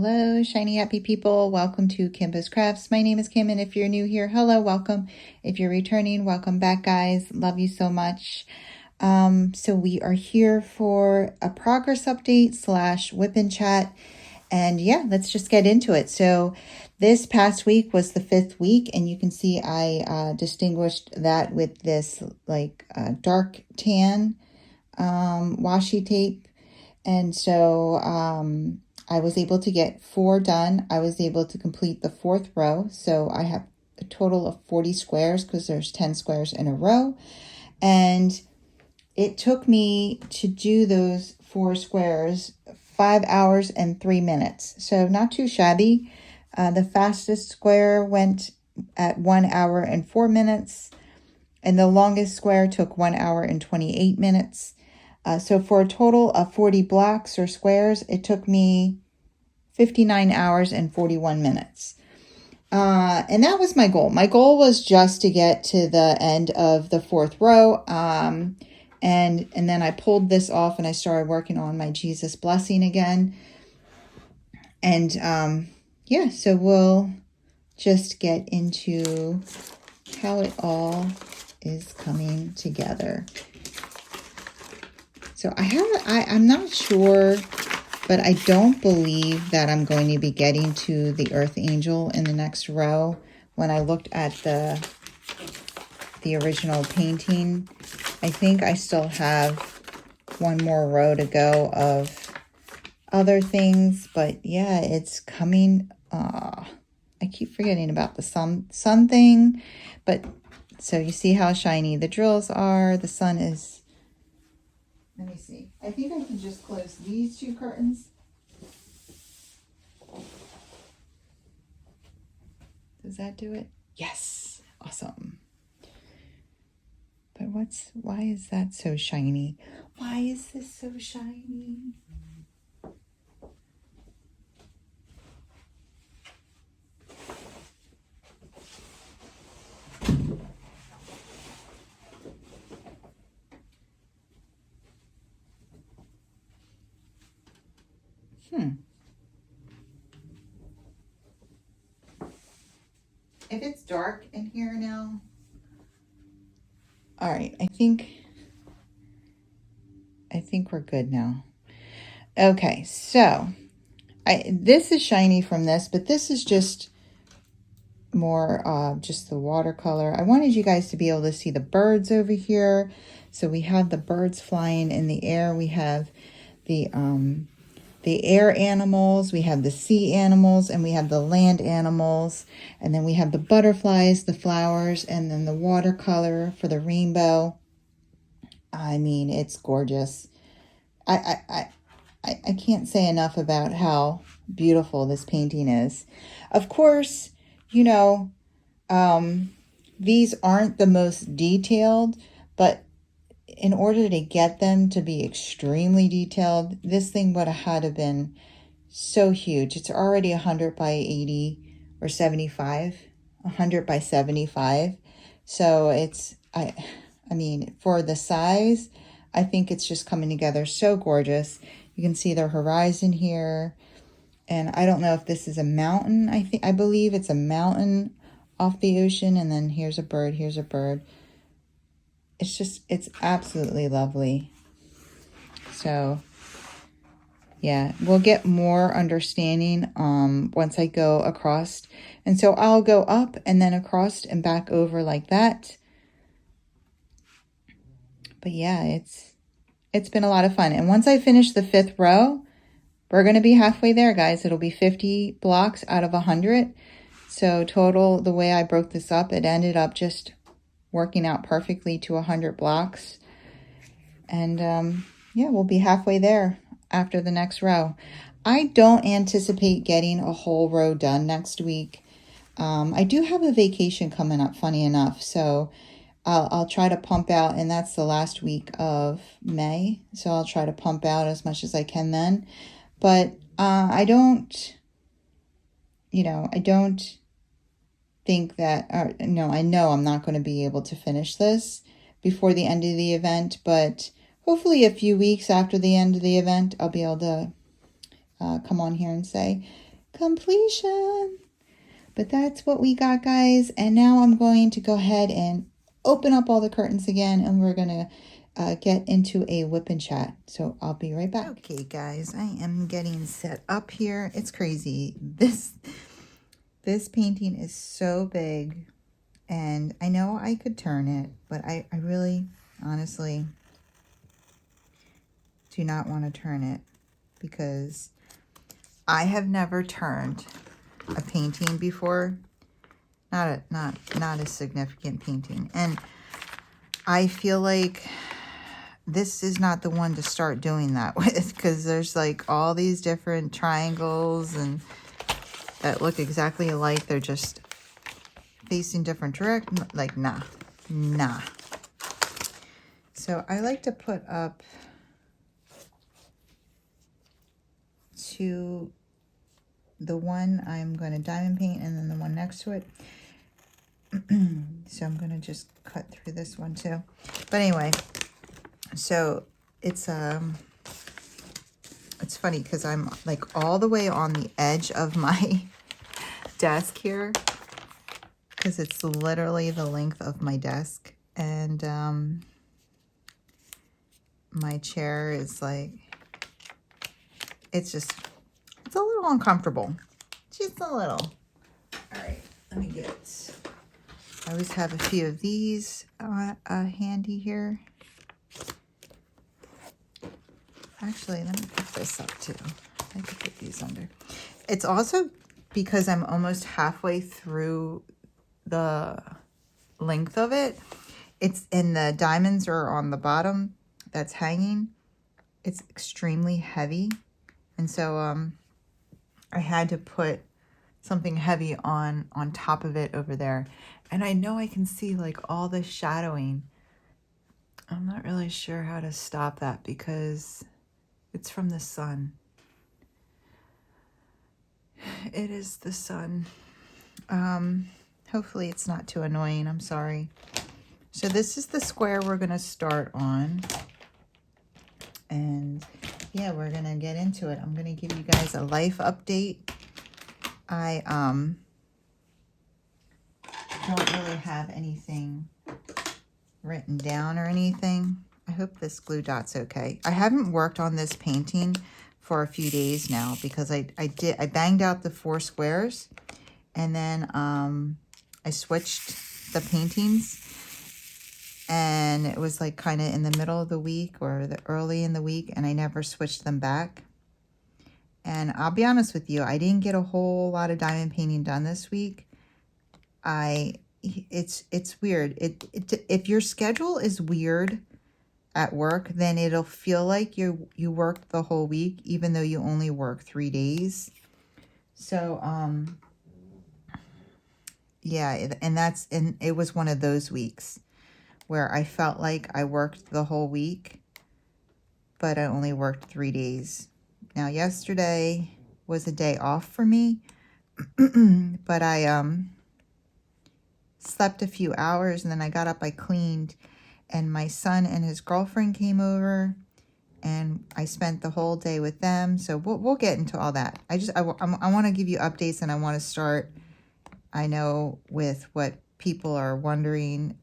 Hello, shiny happy people. Welcome to Kimbaskrafts. My name is Kim, and if you're new here, hello, welcome. If you're returning, welcome back, guys. Love you so much. So we are here for a progress update / whip and chat. And yeah, let's just get into it. So this past week was the 5th week, and you can see I distinguished that with this like dark tan washi tape. And so I was able to get 4 done. I was able to complete the 4th row. So I have a total of 40 squares because there's 10 squares in a row. And it took me to do those 4 squares 5 hours and 3 minutes. So not too shabby. The fastest square went at 1 hour and 4 minutes. And the longest square took 1 hour and 28 minutes. So for a total of 40 blocks or squares, it took me 59 hours and 41 minutes. And that was my goal. My goal was just to get to the end of the 4th row. And then I pulled this off and I started working on my Jesus blessing again. And yeah, so we'll just get into how it all is coming together. So I'm not sure, but I don't believe that I'm going to be getting to the Earth Angel in the next row. When I looked at the original painting, I think I still have one more row to go of other things, but yeah, it's coming. I keep forgetting about the sun thing, but so you see how shiny the drills are. The sun is. Let me see. I think I can just close these 2 curtains. Does that do it? Yes. Awesome. But why is that so shiny? Why is this so shiny? If it's dark in here now, all right, I think we're good now. Okay, so this is shiny from this, but this is just more just the watercolor. I wanted you guys to be able to see the birds over here. So we have the birds flying in the air. We have the air animals, we have the sea animals, and we have the land animals. And then we have the butterflies, the flowers, and then the watercolor for the rainbow. I mean, it's gorgeous. I can't say enough about how beautiful this painting is. Of course, you know, these aren't the most detailed, but in order to get them to be extremely detailed, this thing would have had to been so huge. It's already 100 by 80 or 75, 100 by 75. So it's, I mean, for the size, I think it's just coming together so gorgeous. You can see the horizon here. And I don't know if this is a mountain. I believe it's a mountain off the ocean. And then here's a bird, here's a bird. It's absolutely lovely. So yeah, we'll get more understanding once I go across. And so I'll go up and then across and back over like that. But yeah, it's been a lot of fun. And once I finish the 5th row, we're going to be halfway there, guys. It'll be 50 blocks out of 100. So total, the way I broke this up, it ended up just working out perfectly to 100 blocks. And yeah, we'll be halfway there after the next row. I don't anticipate getting a whole row done next week. I do have a vacation coming up, funny enough. So I'll try to pump out, and that's the last week of May. So I'll try to pump out as much as I can then. But I don't, I don't think that, no, I know I'm not going to be able to finish this before the end of the event, but hopefully a few weeks after the end of the event, I'll be able to come on here and say, completion. But that's what we got, guys. And now I'm going to go ahead and open up all the curtains again, and we're going to get into a whip and chat. So I'll be right back. Okay, guys, I am getting set up here. It's crazy. This painting is so big, and I know I could turn it, but I really, honestly, do not want to turn it because I have never turned a painting before, not a significant painting, and I feel like this is not the one to start doing that with, because there's like all these different triangles and that look exactly alike. They're just facing different directions. Like, nah. So I like to put up to the one I'm going to diamond paint and then the one next to it. So I'm going to just cut through this one too. But anyway, so it's funny because I'm like all the way on the edge of my desk here, because it's literally the length of my desk, and my chair is like, it's a little uncomfortable, just a little. All right, let me get, I always have a few of these handy here. Actually, let me put this up too. I could put these under. It's also because I'm almost halfway through the length of it. It's, and the diamonds are on the bottom that's hanging. It's extremely heavy. And so I had to put something heavy on top of it over there. And I know I can see like all the shadowing. I'm not really sure how to stop that because it's from the sun. It is the sun. Hopefully it's not too annoying. I'm sorry. So this is the square we're going to start on. And yeah, we're going to get into it. I'm going to give you guys a life update. I don't really have anything written down or anything. I hope this glue dot's okay. I haven't worked on this painting for a few days now because I banged out the 4 squares, and then I switched the paintings, and it was like kind of in the middle of the week or the early in the week, and I never switched them back. And I'll be honest with you, I didn't get a whole lot of diamond painting done this week. It's weird. If your schedule is weird at work, then it'll feel like you worked the whole week, even though you only work 3 days. So yeah, and it was one of those weeks where I felt like I worked the whole week, but I only worked 3 days. Now yesterday was a day off for me, but I slept a few hours, and then I got up, I cleaned, and my son and his girlfriend came over, and I spent the whole day with them. So we'll get into all that. I want to give you updates, and I want to start, I know, with what people are wondering,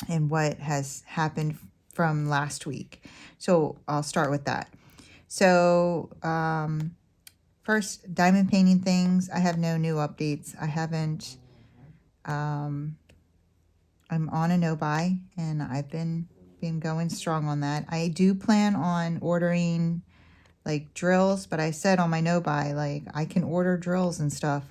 and what has happened from last week. So I'll start with that. So first, diamond painting things. I have no new updates. I haven't, I'm on a no-buy, and I've been going strong on that. I do plan on ordering like drills, but I said on my no-buy, like I can order drills and stuff,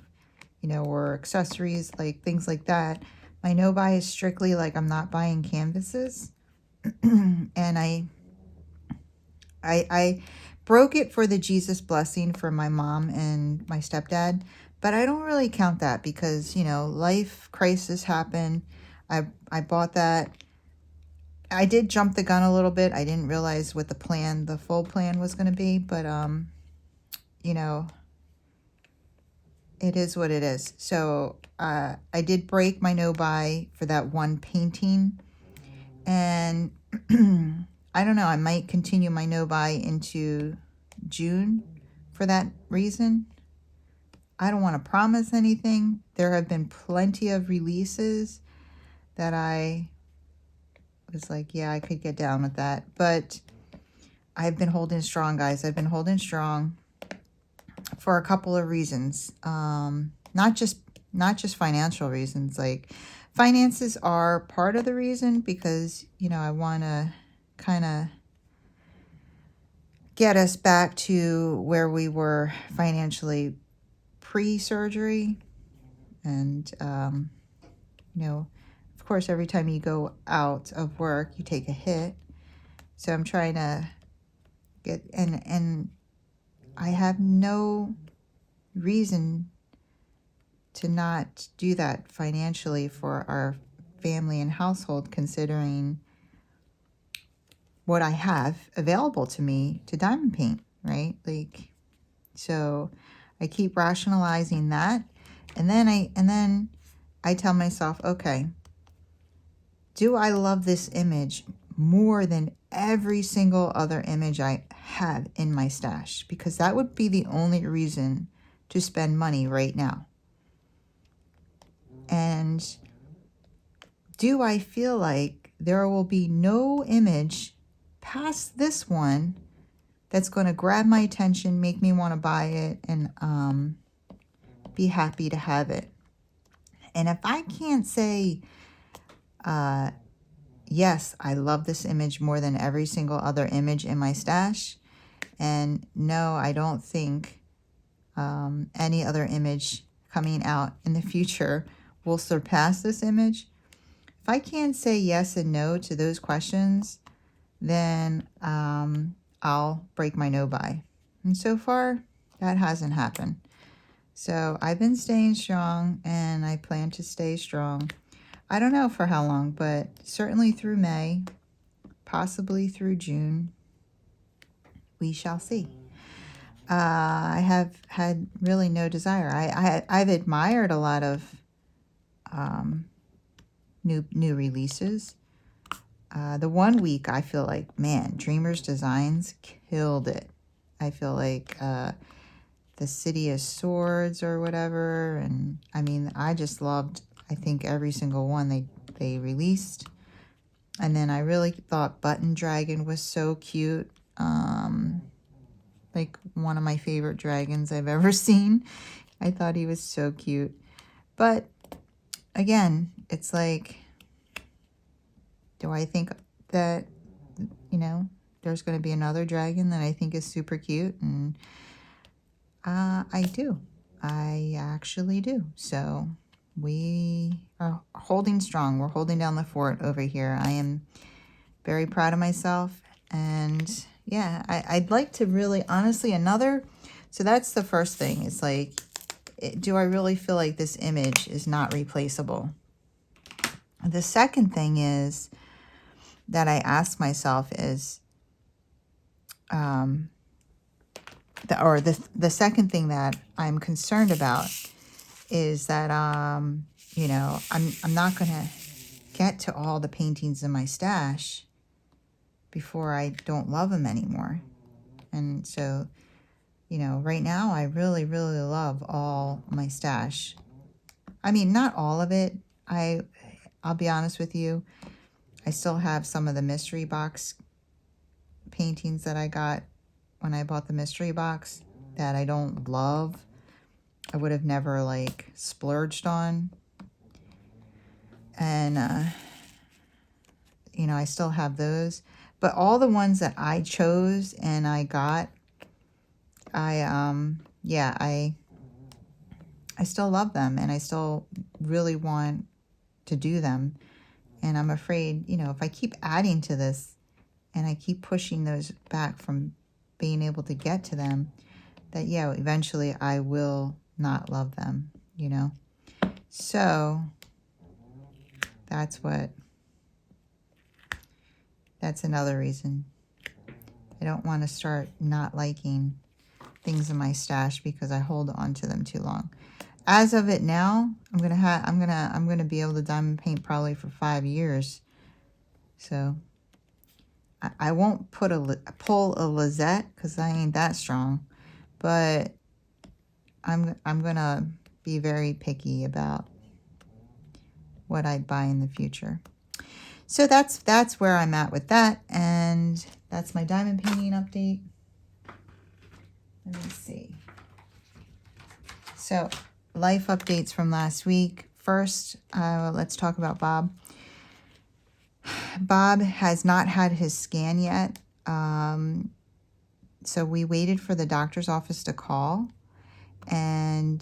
you know, or accessories, like things like that. My no-buy is strictly like I'm not buying canvases. And I broke it for the Jesus blessing for my mom and my stepdad, but I don't really count that because, you know, life crisis happened. I bought that. I did jump the gun a little bit. I didn't realize what the full plan was going to be, but you know, it is what it is. So I did break my no-buy for that one painting, and I don't know, I might continue my no-buy into June for that reason. I don't want to promise anything. There have been plenty of releases that I was like, yeah, I could get down with that. But I've been holding strong, guys. I've been holding strong for a couple of reasons. Not just financial reasons. Like, finances are part of the reason because, you know, I want to kind of get us back to where we were financially pre-surgery. And, you know, of course, every time you go out of work, you take a hit. So I'm trying to get, and I have no reason to not do that financially for our family and household, considering what I have available to me to diamond paint, right? Like, so I keep rationalizing that. And then I tell myself, okay, do I love this image more than every single other image I have in my stash? Because that would be the only reason to spend money right now. And do I feel like there will be no image past this one that's going to grab my attention, make me want to buy it, and be happy to have it? And if I can't say, yes, I love this image more than every single other image in my stash, and no, I don't think any other image coming out in the future will surpass this image. If I can't say yes and no to those questions, then I'll break my no buy. And so far, that hasn't happened. So I've been staying strong, and I plan to stay strong. I don't know for how long, but certainly through May, possibly through June. We shall see. I have had really no desire. I've admired a lot of new releases. The one week I feel like, man, Dreamers Designs killed it. I feel like the City of Swords or whatever, and I mean, I just loved, I think, every single one they released. And then I really thought Button Dragon was so cute. Like one of my favorite dragons I've ever seen. I thought he was so cute. But again, it's like, do I think that, you know, there's going to be another dragon that I think is super cute? And I do. I actually do. So we are holding strong. We're holding down the fort over here. I am very proud of myself. And yeah, I'd like to really, honestly, so that's the first thing. It's like, do I really feel like this image is not replaceable? The second thing is that I ask myself is, the second thing that I'm concerned about is that, you know, I'm not going to get to all the paintings in my stash before I don't love them anymore. And so, you know, right now I really, really love all my stash. I mean, not all of it. I'll be honest with you. I still have some of the mystery box paintings that I got when I bought the mystery box that I don't love. I would have never like splurged on. And, you know, I still have those. But all the ones that I chose and I got, I still love them, and I still really want to do them. And I'm afraid, you know, if I keep adding to this and I keep pushing those back from being able to get to them, that, yeah, eventually I will not love them, you know. So that's another reason. I don't want to start not liking things in my stash because I hold on to them too long. As of it now, I'm gonna be able to diamond paint probably for 5 years. So I won't pull a Lizette because I ain't that strong. but I'm gonna be very picky about what I buy in the future. So that's where I'm at with that, and that's my diamond painting update. Let me see. So, life updates from last week. First, let's talk about Bob. Bob has not had his scan yet. So we waited for the doctor's office to call, and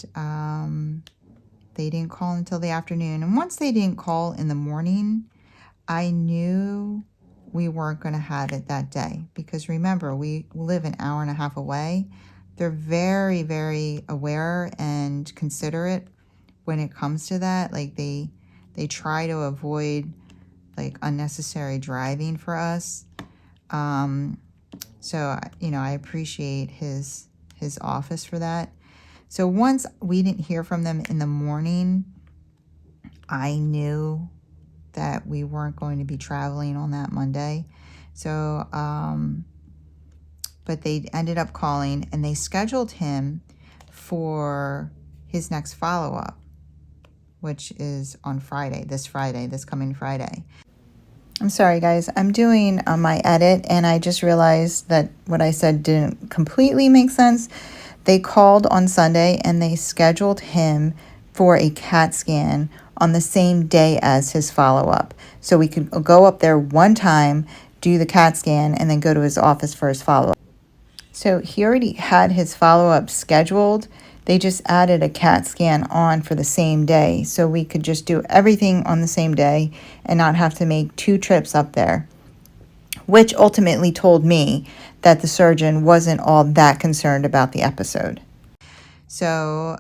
they didn't call until the afternoon. And once they didn't call in the morning, I knew we weren't going to have it that day, because remember, we live an hour and a half away. They're very, very aware and considerate when it comes to that. Like they try to avoid like unnecessary driving for us. So, you know, I appreciate his office for that. So once we didn't hear from them in the morning, I knew that we weren't going to be traveling on that Monday. So, but they ended up calling, and they scheduled him for his next follow-up, which is on Friday, this coming Friday. I'm sorry, guys. I'm doing my edit, and I just realized that what I said didn't completely make sense. They called on Sunday, and they scheduled him for a CAT scan on the same day as his follow-up. So we could go up there one time, do the CAT scan, and then go to his office for his follow-up. So he already had his follow-up scheduled. They just added a CAT scan on for the same day, so we could just do everything on the same day and not have to make 2 trips up there, which ultimately told me that the surgeon wasn't all that concerned about the episode. So,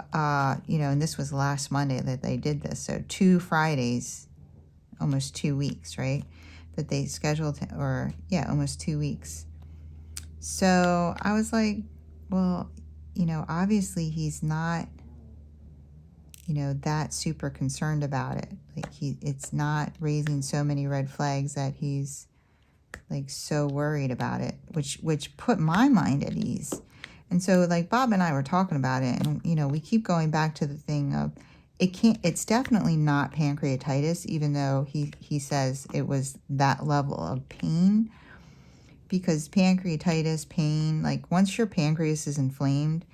you know, and this was last Monday that they did this. So 2 Fridays, almost 2 weeks, right? That they scheduled, or yeah, almost 2 weeks. So I was like, well, you know, obviously he's not, you know, that super concerned about it. Like it's not raising so many red flags that he's like so worried about it, which put my mind at ease. And so like Bob and I were talking about it, and you know, we keep going back to the thing of it's definitely not pancreatitis, even though he says it was that level of pain. Because pancreatitis pain, like once your pancreas is inflamed,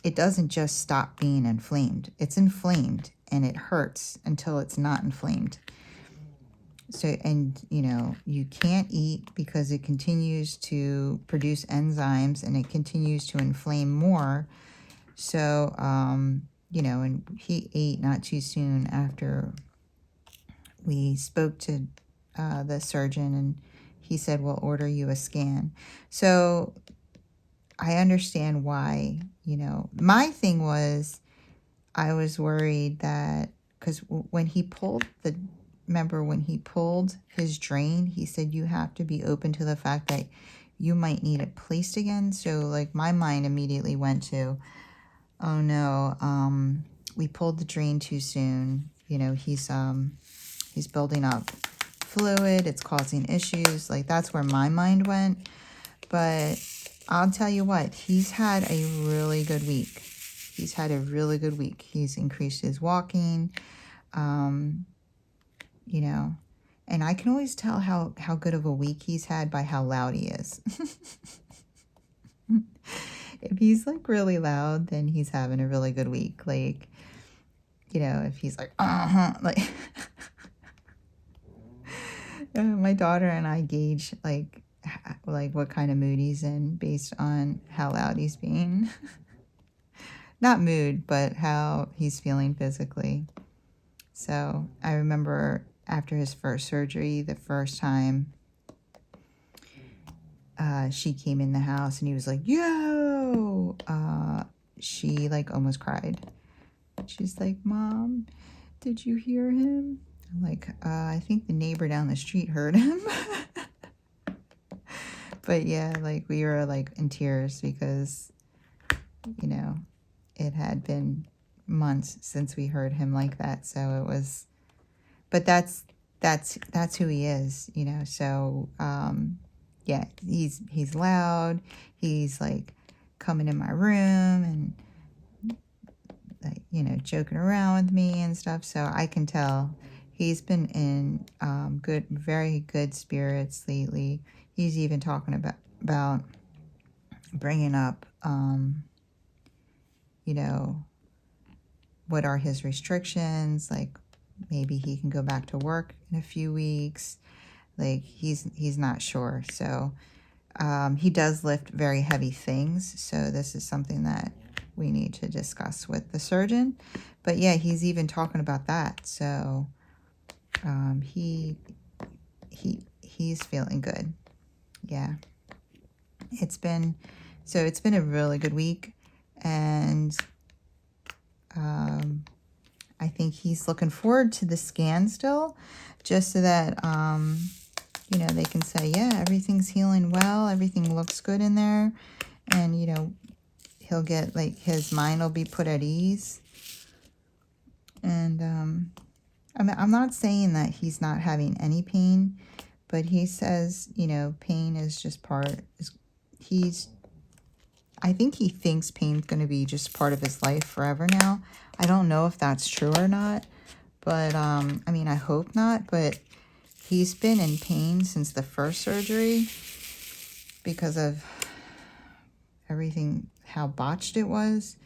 it doesn't just stop being inflamed. It's inflamed and it hurts until it's not inflamed. So, and you know, you can't eat because it continues to produce enzymes and it continues to inflame more. So, you know, and he ate not too soon after we spoke to the surgeon, and he said, we'll order you a scan. So I understand why, you know, my thing was, I was worried that, because when he pulled when he pulled his drain, he said, you have to be open to the fact that you might need it placed again. So like my mind immediately went to, oh no, we pulled the drain too soon. You know, he's building up fluid, it's causing issues. Like that's where my mind went. But I'll tell you what, he's had a really good week. He's had a really good week. He's increased his walking, you know, and I can always tell how good of a week he's had by how loud he is. If he's like really loud, then he's having a really good week. Like, you know, if he's like, like my daughter and I gauge like what kind of mood he's in based on how loud he's being. Not mood, but how he's feeling physically. So I remember after his first surgery, the first time she came in the house and he was like, yo, she like almost cried. She's like, Mom, did you hear him? I'm like, I think the neighbor down the street heard him. But yeah, like we were like in tears because, you know, it had been months since we heard him like that. So it was, but that's who he is, you know. So yeah, he's loud. He's like coming in my room and, like, you know, joking around with me and stuff. So I can tell he's been in very good spirits lately. He's even talking about bringing up, you know, what are his restrictions? Like, maybe he can go back to work in a few weeks. Like, he's not sure. So he does lift very heavy things. So this is something that we need to discuss with the surgeon. But yeah, he's even talking about that. So he's feeling good. Yeah. It's been a really good week, and I think he's looking forward to the scan still, just so that you know, they can say, yeah, everything's healing well, everything looks good in there, and, you know, he'll get, like, his mind will be put at ease. And I mean, I'm not saying that he's not having any pain, but he says, you know, pain is just I think he thinks pain's going to be just part of his life forever now. I don't know if that's true or not, but I mean, I hope not, but he's been in pain since the first surgery because of everything, how botched it was.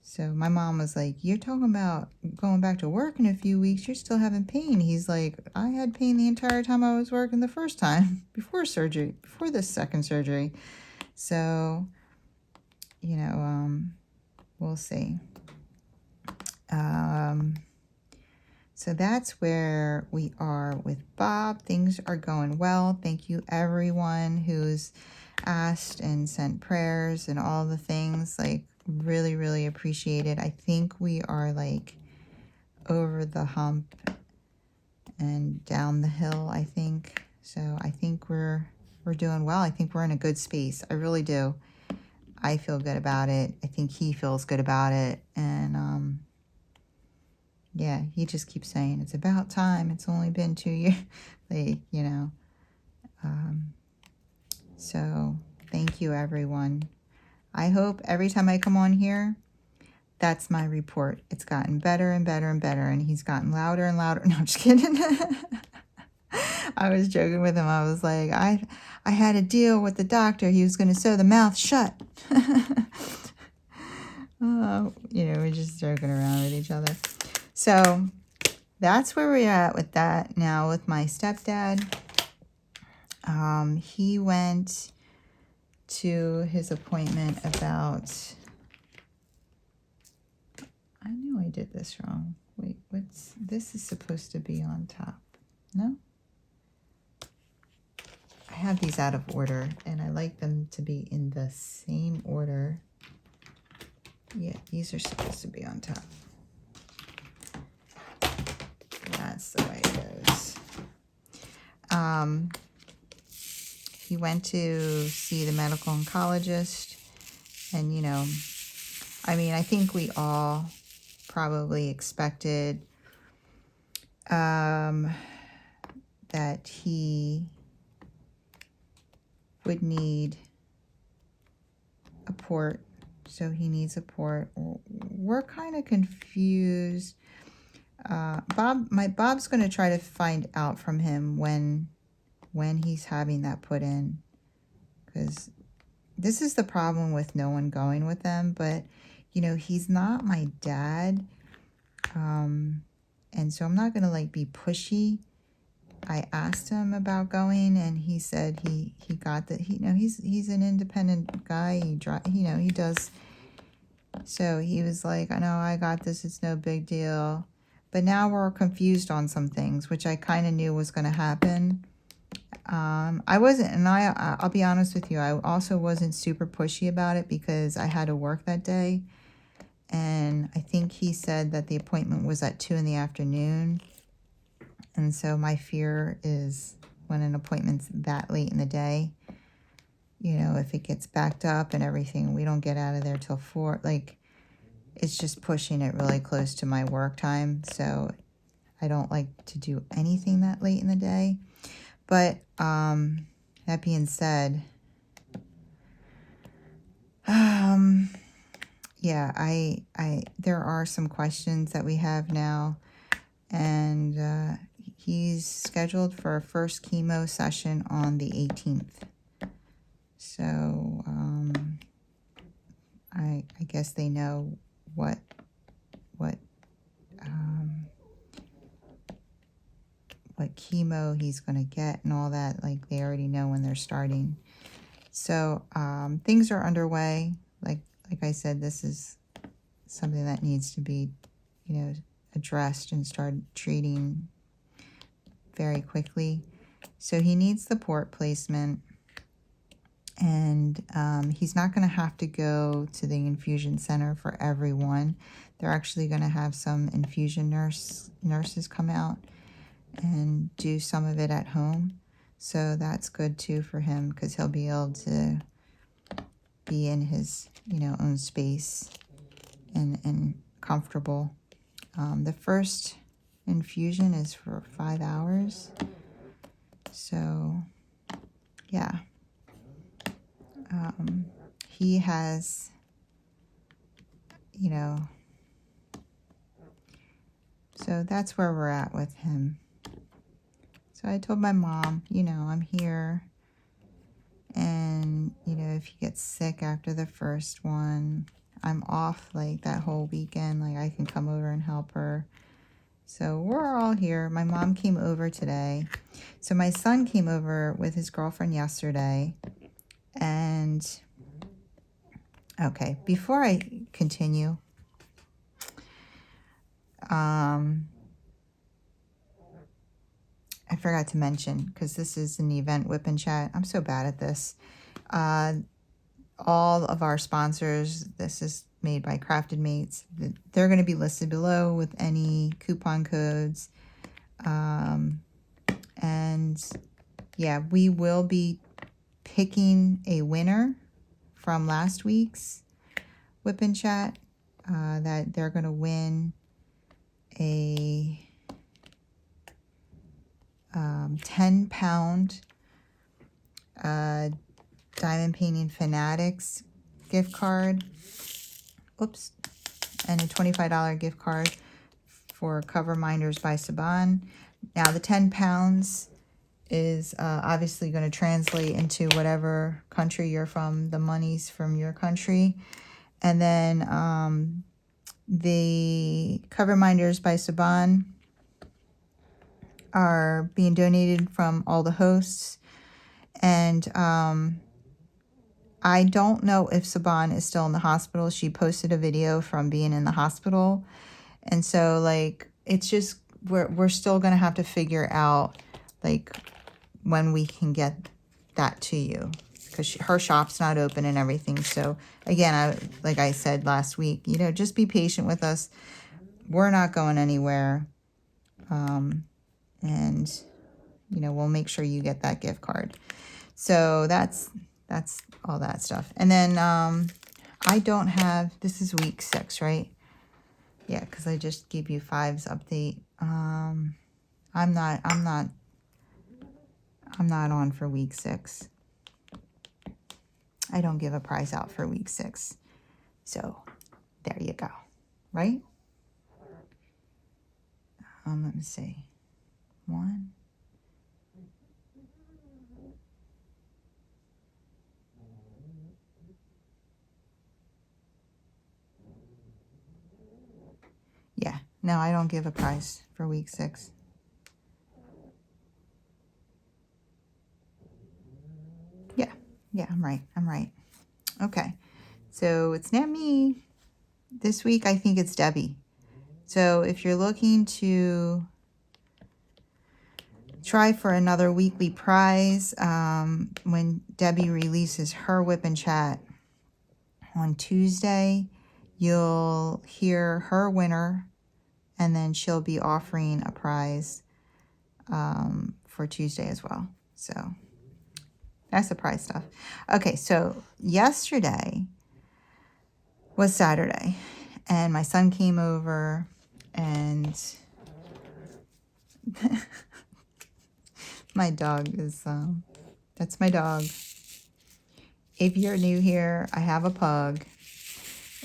So my mom was like, you're talking about going back to work in a few weeks, you're still having pain. He's like, I had pain the entire time I was working the first time, before the second surgery. So, you know, we'll see. So that's where we are with Bob. Things are going well. Thank you everyone who's asked and sent prayers and all the things. Like, really, really appreciate it. I think we are, like, over the hump and down the hill, I think. So I think we're doing well. I think we're in a good space. I really do. I feel good about it. I think he feels good about it. And yeah, he just keeps saying, it's about time. It's only been 2 years. Like, you know. So thank you, everyone. I hope every time I come on here, that's my report. It's gotten better and better and better, and he's gotten louder and louder. No, I'm just kidding. I was joking with him. I was like, I had a deal with the doctor. He was going to sew the mouth shut. You know, we're just joking around with each other. So that's where we're at with that. Now with my stepdad, he went to his appointment about, I knew I did this wrong. Wait, this is supposed to be on top. No? I have these out of order, and I like them to be in the same order. Yeah, these are supposed to be on top. That's the way it goes. He went to see the medical oncologist, and, you know, I mean, I think we all probably expected that he would need a port, so he needs a port. We're kind of confused. Bob's going to try to find out from him when he's having that put in, because this is the problem with no one going with them. But, you know, he's not my dad, and so I'm not going to, like, be pushy. I asked him about going, and he said he got that. You know, he's an independent guy. He does. So he was like, I know, I got this. It's no big deal. But now we're confused on some things, which I kind of knew was going to happen. I wasn't, and I'll be honest with you, I also wasn't super pushy about it because I had to work that day. And I think he said that the appointment was at 2 in the afternoon. And so my fear is when an appointment's that late in the day, you know, if it gets backed up and everything, we don't get out of there till 4. Like, it's just pushing it really close to my work time. So I don't like to do anything that late in the day. But that being said, Yeah, there are some questions that we have now, and he's scheduled for a first chemo session on the 18th. So, I guess they know what chemo he's going to get and all that. Like, they already know when they're starting. So, things are underway. Like I said, this is something that needs to be, addressed and start treating very quickly. So he needs the port placement, and he's not going to have to go to the infusion center for everyone. They're actually going to have some infusion nurses come out and do some of it at home. So that's good too for him, because he'll be able to be in his, own space and comfortable. The first infusion is for 5 hours. So, yeah. He has, so that's where we're at with him. So I told my mom, I'm here. And, if he gets sick after the first one, I'm off like that whole weekend. Like, I can come over and help her. So we're all here. My mom came over today. So my son came over with his girlfriend yesterday. And, okay, before I continue, I forgot to mention, because this is an event whip and chat. I'm so bad at this. All of our sponsors, this is made by CraftedMakes. They're going to be listed below with any coupon codes. And yeah, we will be picking a winner from last week's whip and chat, that they're going to win a 10-pound Diamond Painting Fanatics gift card. Oops. And a $25 gift card for Coverminders by Siobhan. Now, the 10 pounds is obviously going to translate into whatever country you're from, the monies from your country. And then the Coverminders by Siobhan are being donated from all the hosts. And I don't know if Siobhan is still in the hospital. She posted a video from being in the hospital. And so, like, it's just, we're still going to have to figure out, like, when we can get that to you, because her shop's not open and everything. So, again, like I said last week, just be patient with us. We're not going anywhere. And, we'll make sure you get that gift card. So that's all that stuff. And then I don't have, this is week 6, right? Yeah, because I just gave you 5's update. I'm not on for week 6. I don't give a prize out for week 6. So there you go, right? Let me see. 1. Yeah, no, I don't give a prize for week 6. Yeah, I'm right. Okay, so it's not me. This week, I think it's Debbie. So if you're looking to try for another weekly prize, when Debbie releases her whip and chat on Tuesday, you'll hear her winner, and then she'll be offering a prize for Tuesday as well. So that's the prize stuff. Okay, so yesterday was Saturday, and my son came over, and my dog is, that's my dog. if you're new here, I have a pug,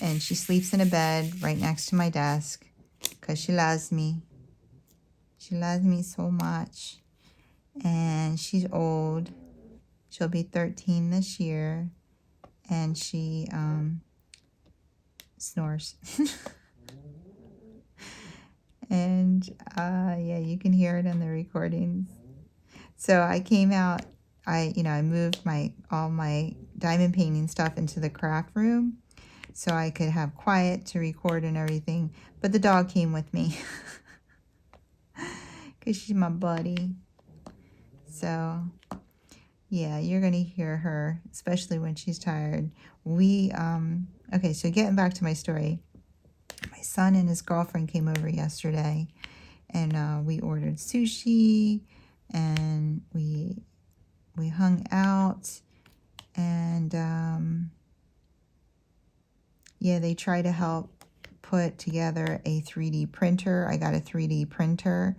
and she sleeps in a bed right next to my desk because she loves me. She loves me so much. And she's old. She'll be 13 this year. And she snores. And yeah, you can hear it in the recordings. So I came out, I moved all my diamond painting stuff into the craft room so I could have quiet to record and everything. But the dog came with me because she's my buddy. So yeah, you're gonna hear her, especially when she's tired. Okay, so getting back to my story, my son and his girlfriend came over yesterday, and we ordered sushi, and we hung out, and yeah, they try to help put together a 3D printer. I got a 3D printer,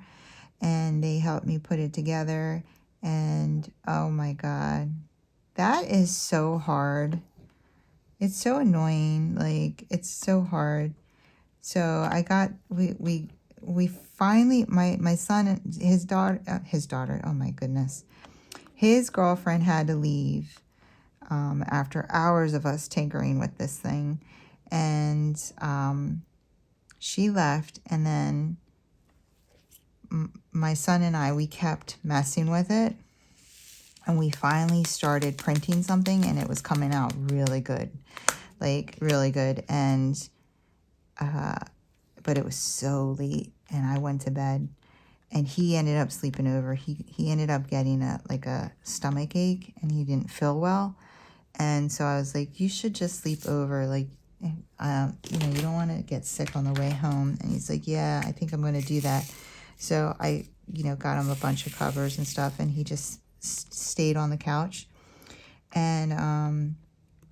and they helped me put it together, and oh my God, that is so hard. It's so annoying. Like, it's so hard. So we finally, my son, his daughter, oh my goodness, his girlfriend had to leave after hours of us tinkering with this thing, and she left, and then my son and I, we kept messing with it, and we finally started printing something, and it was coming out really good, like really good. And but it was so late, and I went to bed, and he ended up sleeping over. He ended up getting a stomach ache, and he didn't feel well. And so I was like, you should just sleep over, like, you don't want to get sick on the way home. And he's like, yeah, I think I'm going to do that. So I, got him a bunch of covers and stuff, and he just stayed on the couch. And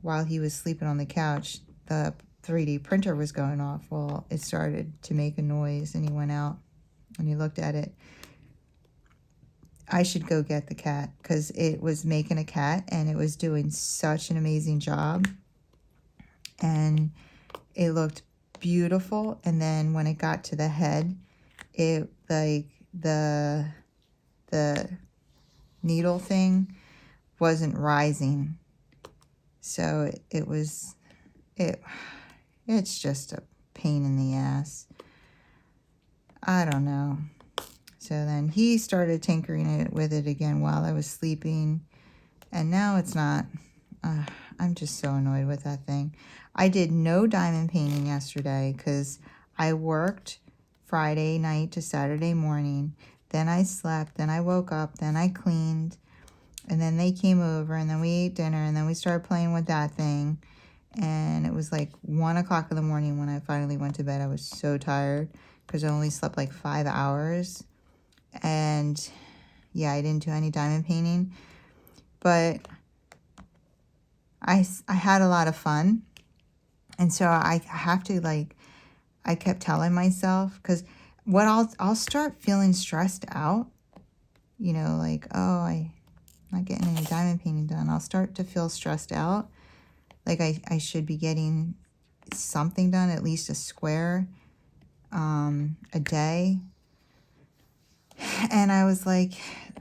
while he was sleeping on the couch, the 3D printer was going off. Well, it started to make a noise, and he went out and he looked at it. I should go get the cat because it was making a cat, and it was doing such an amazing job, and it looked beautiful. And then when it got to the head, it, like, the needle thing wasn't rising. So it's just a pain in the ass. I don't know. So then he started tinkering with it again while I was sleeping, and now it's not. I'm just so annoyed with that thing. I did no diamond painting yesterday because I worked Friday night to Saturday morning. Then I slept. Then I woke up. Then I cleaned. And then they came over, and then we ate dinner, and then we started playing with that thing. And it was like 1 o'clock in the morning when I finally went to bed. I was so tired because I only slept like 5 hours. And yeah, I didn't do any diamond painting. But I had a lot of fun. And so I have to, like, I kept telling myself, because what I'll start feeling stressed out, like, oh, I'm not getting any diamond painting done. I'll start to feel stressed out. Like I should be getting something done, at least a square a day. And I was like,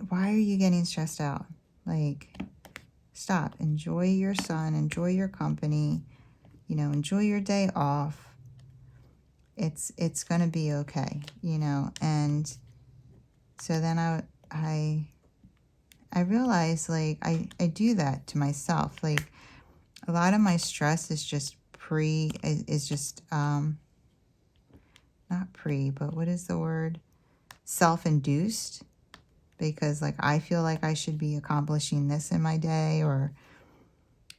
why are you getting stressed out? Like, stop. Enjoy your son. Enjoy your company. Enjoy your day off. It's going to be okay, And so then I realized, like, I do that to myself. Like, a lot of my stress is just not pre, but what is the word? Self-induced, because, like, I feel like I should be accomplishing this in my day, or,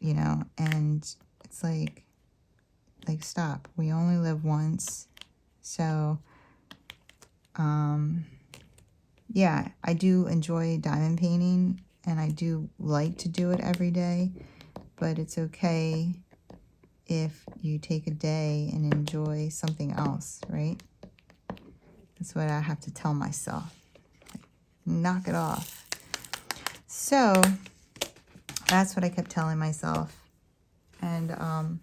and it's like, stop. We only live once. So, yeah, I do enjoy diamond painting, and I do like to do it every day, but it's okay if you take a day and enjoy something else, right? That's what I have to tell myself. Knock it off. So That's what I kept telling myself. And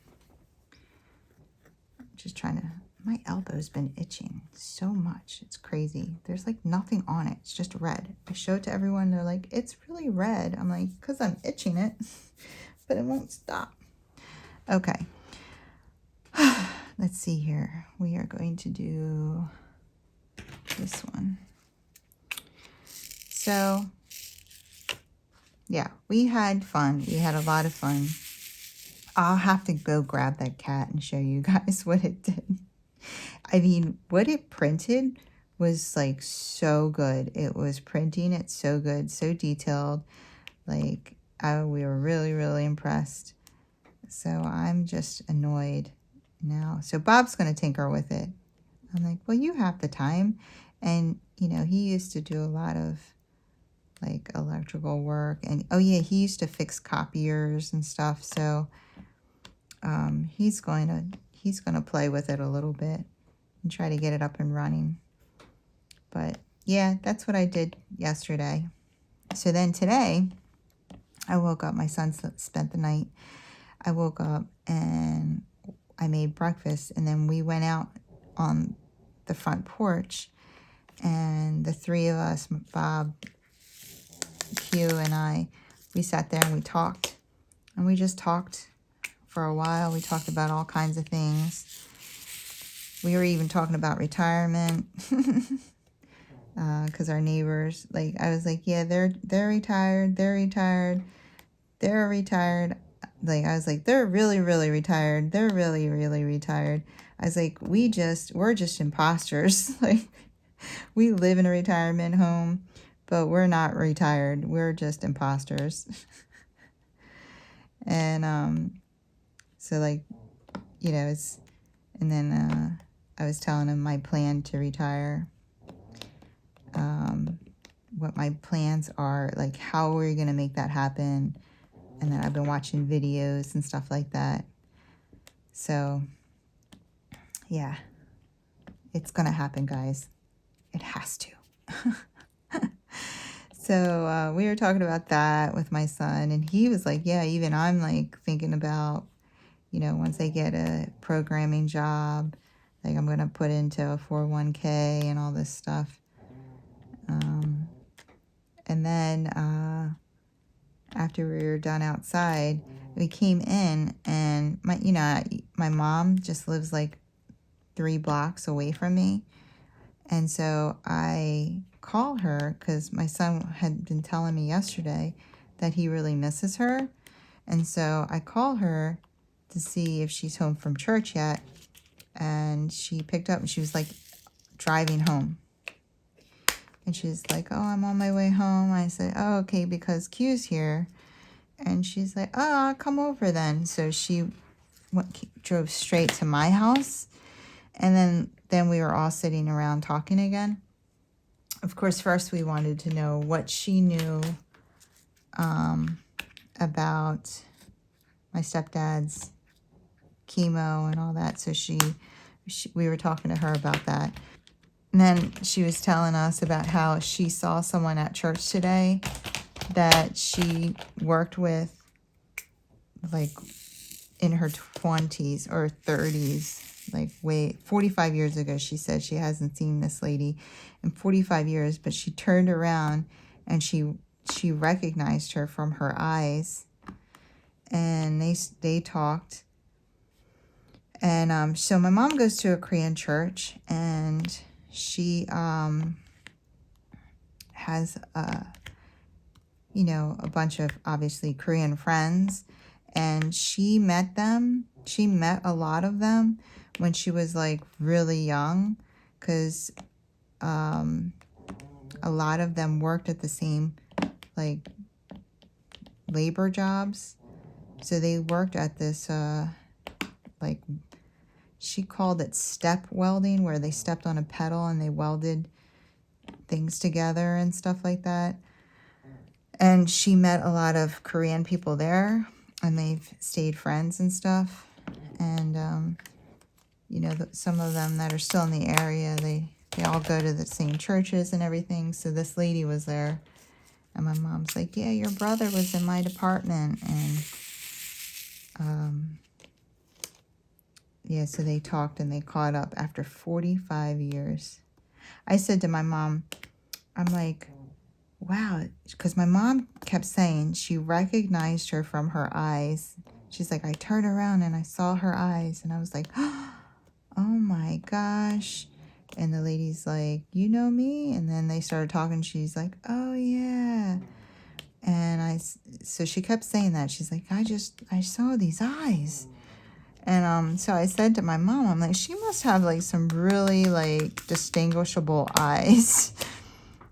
just trying to, my elbow's been itching so much. It's crazy. There's like nothing on it. It's just red. I show it to everyone. They're like, it's really red. I'm like, because I'm itching it, but it won't stop. Okay. Let's see here. We are going to do this one. So, yeah, we had fun. We had a lot of fun. I'll have to go grab that cat and show you guys what it did. I mean, what it printed was like so good. It was printing it so good, so detailed. Like, we were really, really impressed. So I'm just annoyed now. So Bob's going to tinker with it. I'm like, well, you have the time. And, you know, he used to do a lot of like electrical work. And, oh yeah, he used to fix copiers and stuff. So he's going to play with it a little bit and try to get it up and running. But yeah, that's what I did yesterday. So then today, I woke up. My son spent the night. I woke up and I made breakfast, and then we went out on the front porch, and the three of us, Bob, Q, and I, we sat there and we talked. And we just talked for a while. We talked about all kinds of things. We were even talking about retirement. Because our neighbors, like, I was like, yeah, they're retired, they're retired, they're retired. Like, I was like, they're really, really retired, they're really, really retired. I was like, we're just imposters. Like, we live in a retirement home, but we're not retired, we're just imposters. And so, like, you know, it's, and then I was telling him my plan to retire. What my plans are, like how we're going to make that happen. And then I've been watching videos and stuff like that. So, yeah, it's going to happen, guys. It has to. So we were talking about that with my son, and he was like, yeah, even I'm like thinking about, you know, once I get a programming job, like I'm going to put into a 401k and all this stuff. And then after we were done outside, we came in, and my mom just lives like 3 blocks away from me. And so I call her because my son had been telling me yesterday that he really misses her. And so I call her to see if she's home from church yet. And she picked up and she was like driving home. And she's like, oh, I'm on my way home. I said, oh, okay, because Q's here. And she's like, oh, I'll come over then. So she drove straight to my house. And then we were all sitting around talking again. Of course, first we wanted to know what she knew about my stepdad's chemo and all that. So we were talking to her about that. And then she was telling us about how she saw someone at church today that she worked with, like, in her 20s or 30s, like 45 years ago. She said she hasn't seen this lady in 45 years, but she turned around and she recognized her from her eyes. And they talked. And so my mom goes to a Korean church, and she has a bunch of obviously Korean friends, and she met a lot of them when she was like really young, because a lot of them worked at the same like labor jobs. So they worked at this like, she called it step welding, where they stepped on a pedal and they welded things together and stuff like that. And she met a lot of Korean people there, and they've stayed friends and stuff. And, some of them that are still in the area, they all go to the same churches and everything. So this lady was there, And my mom's like, yeah, your brother was in my department. And yeah, so they talked and they caught up after 45 years. I said to my mom, I'm like, wow, because my mom kept saying she recognized her from her eyes. She's like, I turned around and I saw her eyes. And I was like, oh my gosh. And the lady's like, you know me? And then they started talking. She's like, oh yeah. And so she kept saying that. She's like, I saw these eyes. And so I said to my mom, I'm like, she must have like some really like distinguishable eyes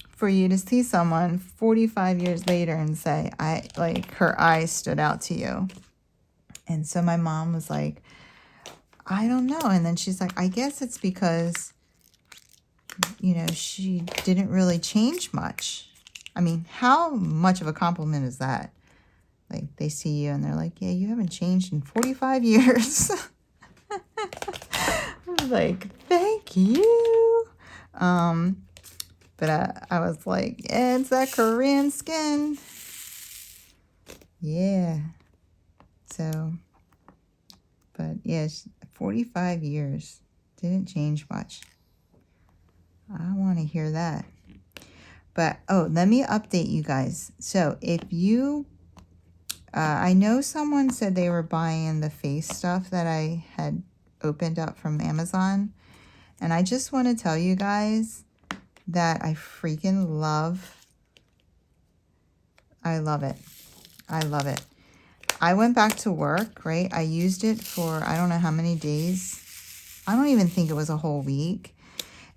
for you to see someone 45 years later and say, her eyes stood out to you. And so my mom was like, I don't know. And then she's like, I guess it's because, you know, she didn't really change much. I mean, how much of a compliment is that? Like, they see you and they're like, yeah, you haven't changed in 45 years. I was like, thank you. But I was like, yeah, it's that Korean skin. Yeah. So, but yeah, 45 years. Didn't change much. I want to hear that. But, oh, let me update you guys. So, if you... I know someone said they were buying the face stuff that I had opened up from Amazon. And I just want to tell you guys that I freaking love. I love it. I love it. I went back to work, right? I used it for I don't know how many days. I don't even think it was a whole week.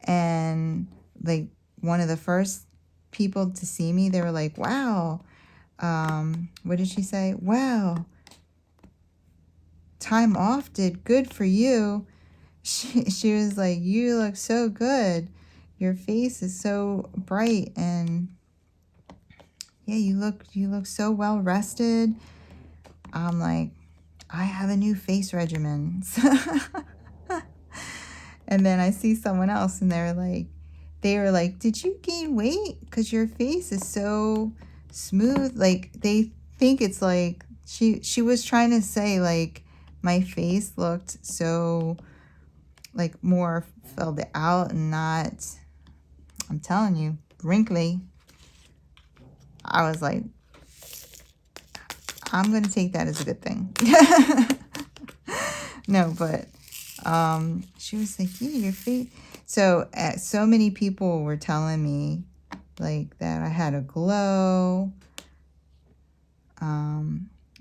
And like one of the first people to see me, they were like, wow. What did she say? Wow, time off did good for you. She was like, you look so good. Your face is so bright, and yeah, you look so well rested. I'm like, I have a new face regimen. And then I see someone else, and they were like, did you gain weight? Because your face is so smooth. Like, they think it's like she was trying to say like my face looked so like more filled out and not, I'm telling you, wrinkly. I was like, I'm gonna take that as a good thing. No, but she was like, yeah, your face. So so many people were telling me like that I had a glow.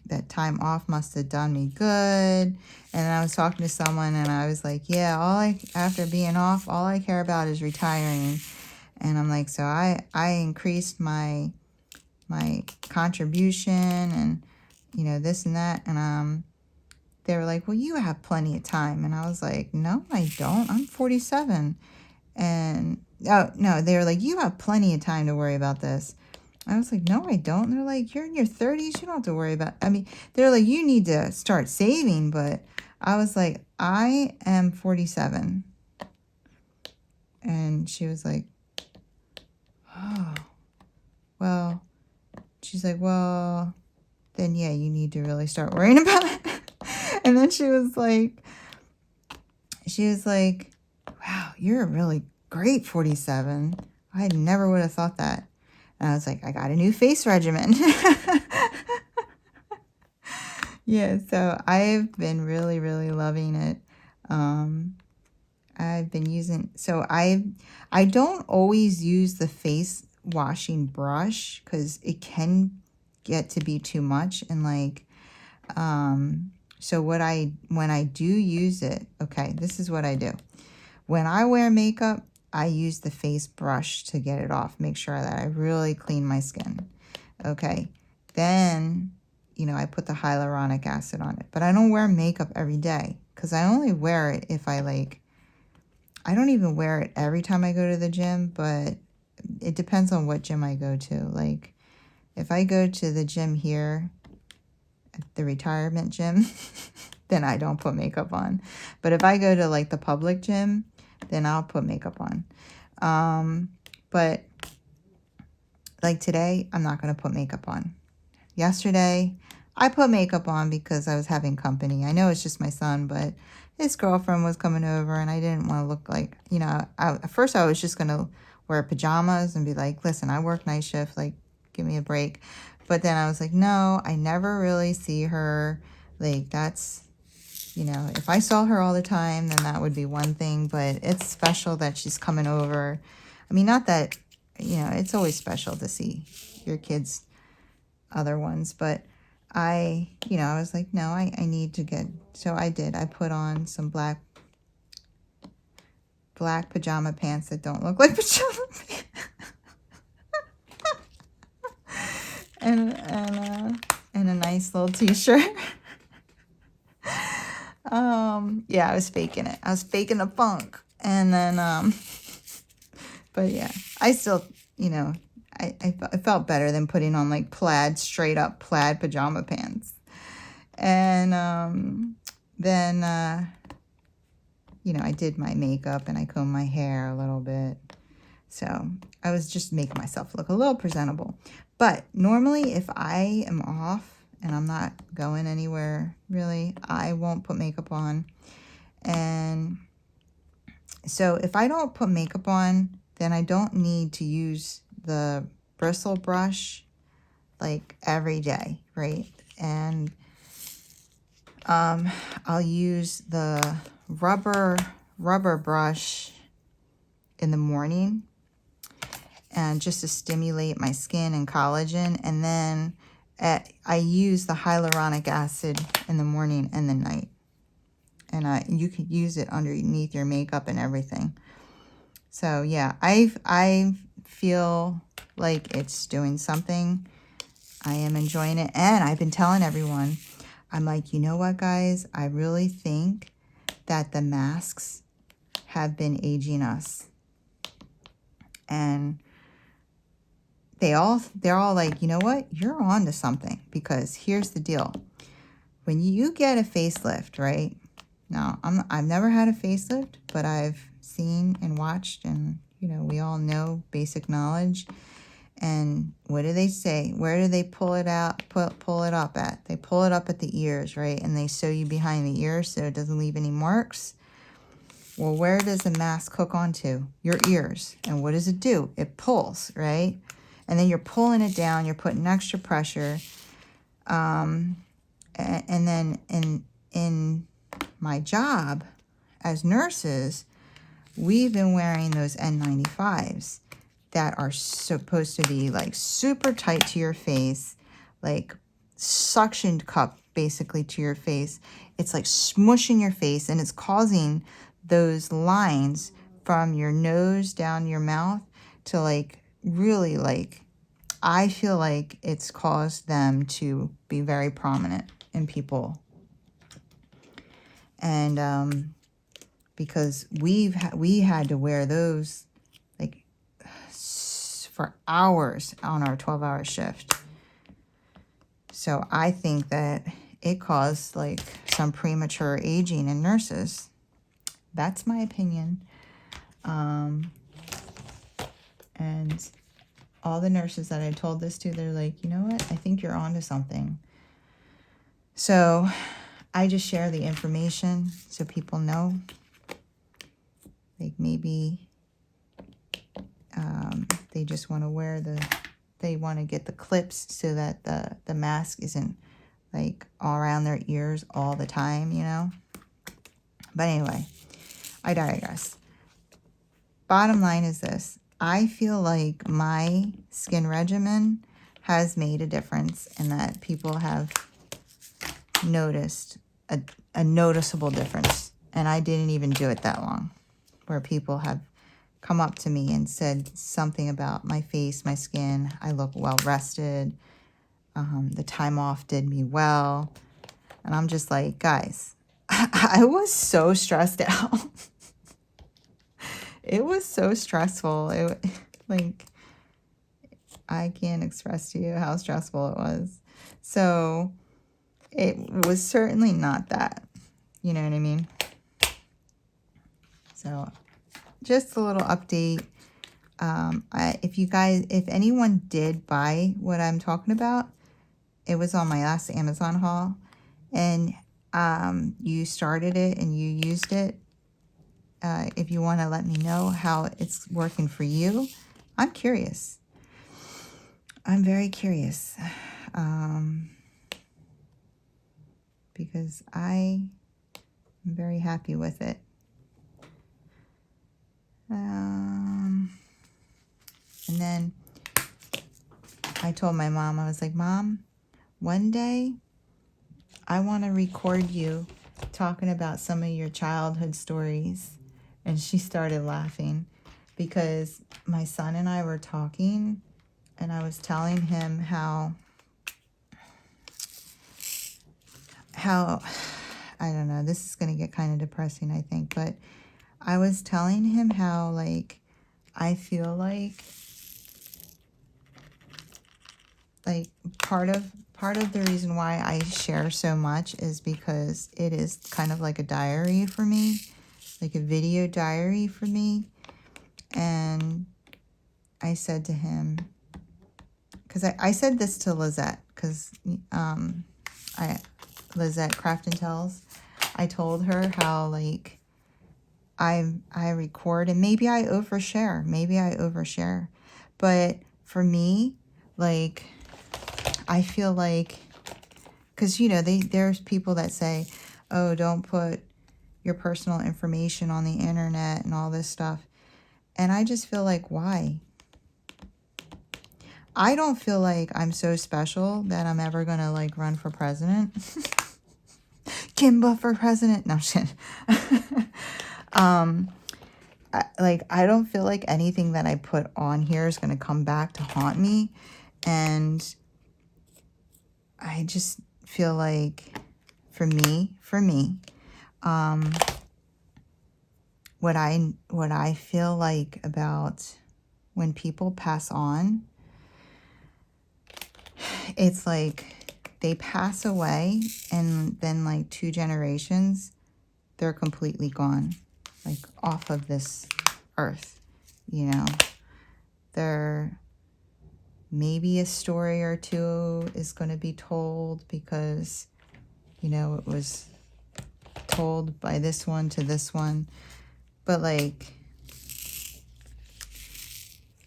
That time off must have done me good. And I was talking to someone and I was like, yeah, after being off, all I care about is retiring. And I'm like, so I increased my contribution and, you know, this and that. And they were like, well, you have plenty of time. And I was like, no, I don't. I'm 47. And oh no, they were like, you have plenty of time to worry about this. I was like, no, I don't. And they're like, you're in your 30s. You don't have to worry about, I mean, they're like, you need to start saving. But I was like, I am 47. And she was like, oh, well, she's like, well, then yeah, you need to really start worrying about it. And then she was like, wow, you're a really great 47. I never would have thought that. And I was like, I got a new face regimen. Yeah, so I've been really, really loving it. I've been using, so I don't always use the face washing brush because it can get to be too much. And like, so when I do use it, okay, this is what I do. When I wear makeup, I use the face brush to get it off, make sure that I really clean my skin. Okay, then, you know, I put the hyaluronic acid on it. But I don't wear makeup every day because I only wear it if I don't even wear it every time I go to the gym, but it depends on what gym I go to. Like, if I go to the gym here, the retirement gym, then I don't put makeup on. But if I go to like the public gym, then I'll put makeup on. But like today, I'm not going to put makeup on. Yesterday, I put makeup on because I was having company. I know it's just my son, but his girlfriend was coming over and I didn't want to look like, you know, at first I was just going to wear pajamas and be like, listen, I work night shift, like, give me a break. But then I was like, no, I never really see her. Like, that's, you know, if I saw her all the time, then that would be one thing. But it's special that she's coming over. I mean, not that, you know, it's always special to see your kids' other ones. But I was like, no, I need to get, so I did. I put on some black pajama pants that don't look like pajama pants. and a nice little t-shirt. Yeah, I was faking it. I was faking the funk. And then, but yeah, I still, you know, I felt better than putting on like straight up plaid pajama pants. And then, you know, I did my makeup and I combed my hair a little bit. So I was just making myself look a little presentable. But normally if I am off and I'm not going anywhere, really, I won't put makeup on. And so if I don't put makeup on, then I don't need to use the bristle brush like every day, right? And I'll use the rubber brush in the morning, and just to stimulate my skin and collagen. And then I use the hyaluronic acid in the morning and the night. And you could use it underneath your makeup and everything. So yeah, I feel like it's doing something. I am enjoying it. And I've been telling everyone, I'm like, you know what, guys? I really think that the masks have been aging us. And they're all like, you know what? You're on to something, because here's the deal. When you get a facelift, right? Now, I've never had a facelift, but I've seen and watched, and, you know, we all know basic knowledge. And what do they say? Where do they pull it out? Pull it up at? They pull it up at the ears, right? And they sew you behind the ears so it doesn't leave any marks. Well, where does the mask hook onto? Your ears. And what does it do? It pulls, right? And then you're pulling it down. You're putting extra pressure. And then in my job as nurses, we've been wearing those N95s that are supposed to be like super tight to your face, like suctioned cup basically to your face. It's like smushing your face, and it's causing those lines from your nose down your mouth to like really, like, I feel like it's caused them to be very prominent in people. And because we had to wear those like for hours on our 12-hour shift. So I think that it caused like some premature aging in nurses. That's my opinion. And all the nurses that I told this to, they're like, you know what? I think you're onto something. So I just share the information so people know. Like maybe they just want to wear they want to get the clips so that the mask isn't like all around their ears all the time, you know? But anyway, I digress. Bottom line is this. I feel like my skin regimen has made a difference, and that people have noticed a noticeable difference. And I didn't even do it that long, where people have come up to me and said something about my face, my skin. I look well rested. The time off did me well. And I'm just like, guys, I was so stressed out. It was so stressful. Like, I can't express to you how stressful it was. So it was certainly not that. You know what I mean? So just a little update. if anyone did buy what I'm talking about, it was on my last Amazon haul, and you started it and you used it. If you want to let me know how it's working for you, I'm curious. I'm very curious, because I am very happy with it. And then I told my mom, I was like, Mom, one day I want to record you talking about some of your childhood stories. And she started laughing because my son and I were talking, and I was telling him how I don't know, this is going to get kind of depressing, I think, but I was telling him how, like, I feel like part of the reason why I share so much is because it is kind of like a diary for me, like a video diary for me. And I said to him, because I said this to Lizette, because Lizette Craft and Tells, I told her how, like, I record, and maybe I overshare, but for me, like, I feel like, because, you know, there's people that say, oh, don't put your personal information on the internet and all this stuff, and I just feel like, why? I don't feel like I'm so special that I'm ever gonna, like, run for president. Kimba for president. No shit. I don't feel like anything that I put on here is gonna come back to haunt me, and I just feel like, for me, what I feel like about when people pass on, it's like they pass away, and then, like, 2 generations, they're completely gone, like, off of this earth, you know. There maybe a story or 2 is going to be told because, you know, it was told by this one to this one, but, like,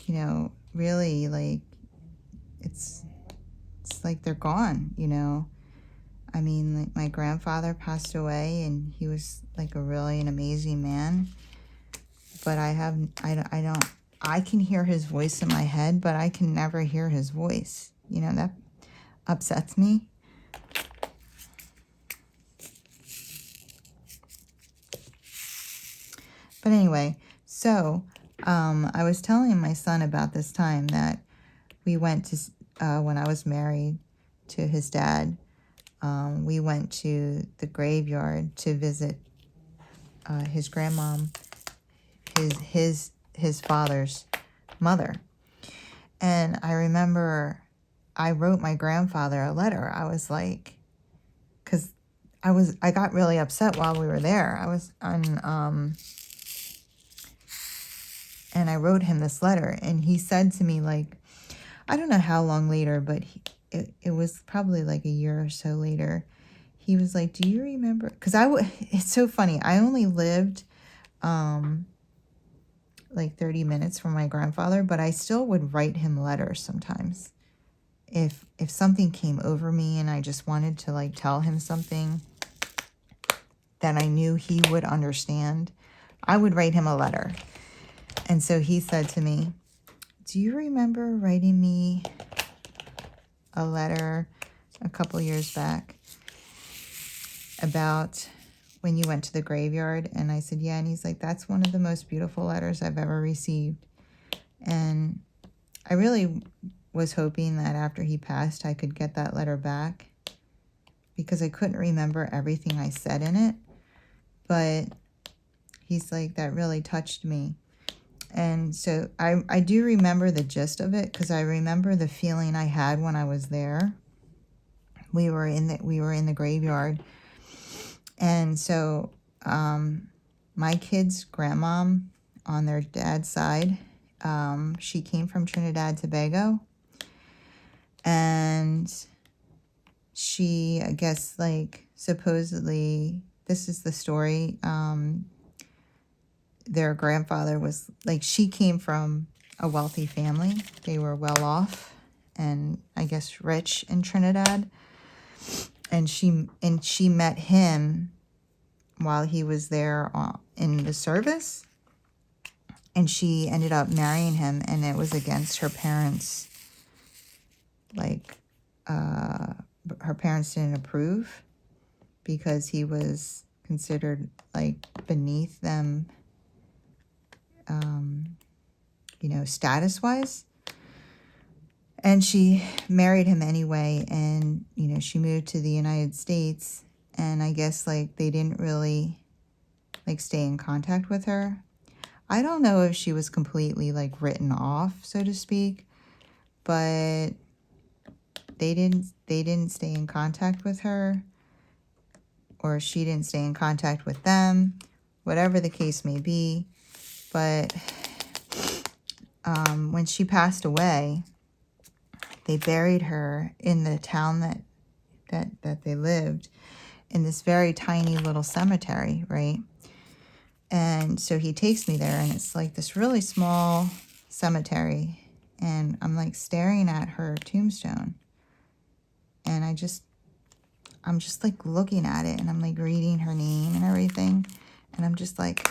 you know, really, like, it's like they're gone, you know. I mean, like, my grandfather passed away, and he was, like, an amazing man, but I can hear his voice in my head, but I can never hear his voice, you know. That upsets me. But anyway, so I was telling my son about this time that we went to, when I was married to his dad, we went to the graveyard to visit his grandmom, his father's mother. And I remember I wrote my grandfather a letter. I was like, because I got really upset while we were there. I was on, and I wrote him this letter, and he said to me, like, I don't know how long later, but it was probably like a year or so later. He was like, do you remember? Because it's so funny. I only lived like 30 minutes from my grandfather, but I still would write him letters sometimes. If something came over me and I just wanted to, like, tell him something that I knew he would understand, I would write him a letter. And so he said to me, do you remember writing me a letter a couple years back about when you went to the graveyard? And I said, yeah. And he's like, that's one of the most beautiful letters I've ever received. And I really was hoping that after he passed, I could get that letter back, because I couldn't remember everything I said in it. But he's like, that really touched me. And so I do remember the gist of it, because I remember the feeling I had when I was there. We were in the graveyard. And so my kids' grandmom on their dad's side She came from Trinidad and Tobago, and she, I guess, like, supposedly, this is the story, their grandfather was, like, she came from a wealthy family. They were well off and I guess rich in Trinidad. And she met him while he was there in the service. And she ended up marrying him, and it was against her parents. Like, her parents didn't approve because he was considered, like, beneath them, you know, status-wise. And she married him anyway, and, you know, she moved to the United States, and I guess, like, they didn't really, like, stay in contact with her. I don't know if she was completely, like, written off, so to speak, but they didn't stay in contact with her, or she didn't stay in contact with them, whatever the case may be. But when she passed away, they buried her in the town that they lived, in this very tiny little cemetery, right? And so he takes me there, and it's like this really small cemetery, and I'm like staring at her tombstone, and I'm just like looking at it, and I'm like reading her name and everything, and I'm just like,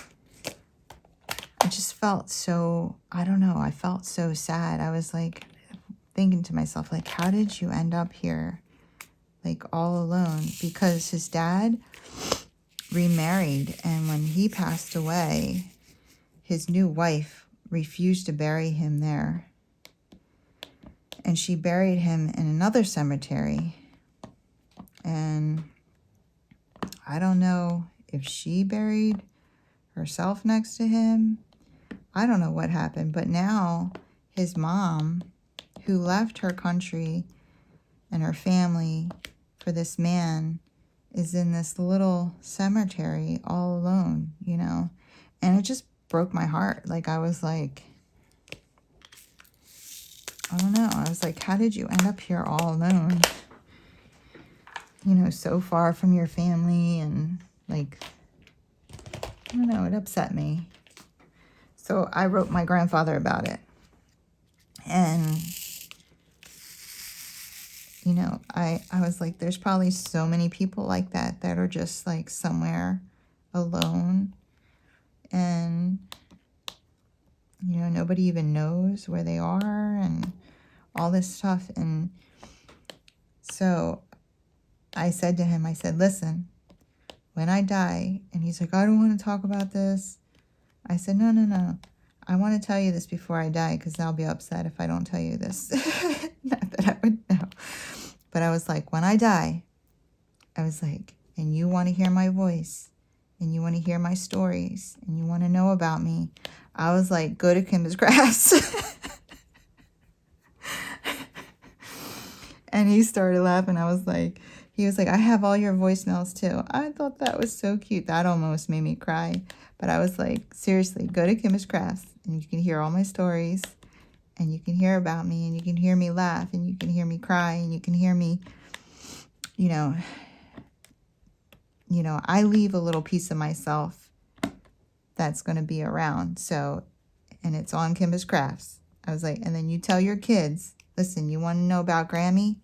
I just felt so, I don't know, I felt so sad. I was like thinking to myself, like, how did you end up here, like, all alone? Because his dad remarried, and when he passed away, his new wife refused to bury him there, and she buried him in another cemetery. And I don't know if she buried herself next to him. I don't know what happened, but now his mom, who left her country and her family for this man, is in this little cemetery all alone, you know? And it just broke my heart. Like, I was like, I don't know. I was like, how did you end up here all alone? You know, so far from your family, and, like, I don't know, it upset me. So I wrote my grandfather about it. And, you know, I was like, there's probably so many people like that are just, like, somewhere alone. And, you know, nobody even knows where they are and all this stuff. And so I said to him, I said, listen, when I die, and he's like, I don't want to talk about this. I said, no. I want to tell you this before I die, because I'll be upset if I don't tell you this. Not that I would know. But I was like, when I die, I was like, and you want to hear my voice, and you want to hear my stories, and you want to know about me, I was like, go to Kimbaskrafts. And he started laughing. He was like, I have all your voicemails too. I thought that was so cute. That almost made me cry. But I was like, seriously, go to Kimbaskrafts, and you can hear all my stories, and you can hear about me, and you can hear me laugh, and you can hear me cry, and you can hear me, you know, I leave a little piece of myself that's going to be around. So, and it's on Kimbaskrafts. I was like, and then you tell your kids, listen, you want to know about Grammy?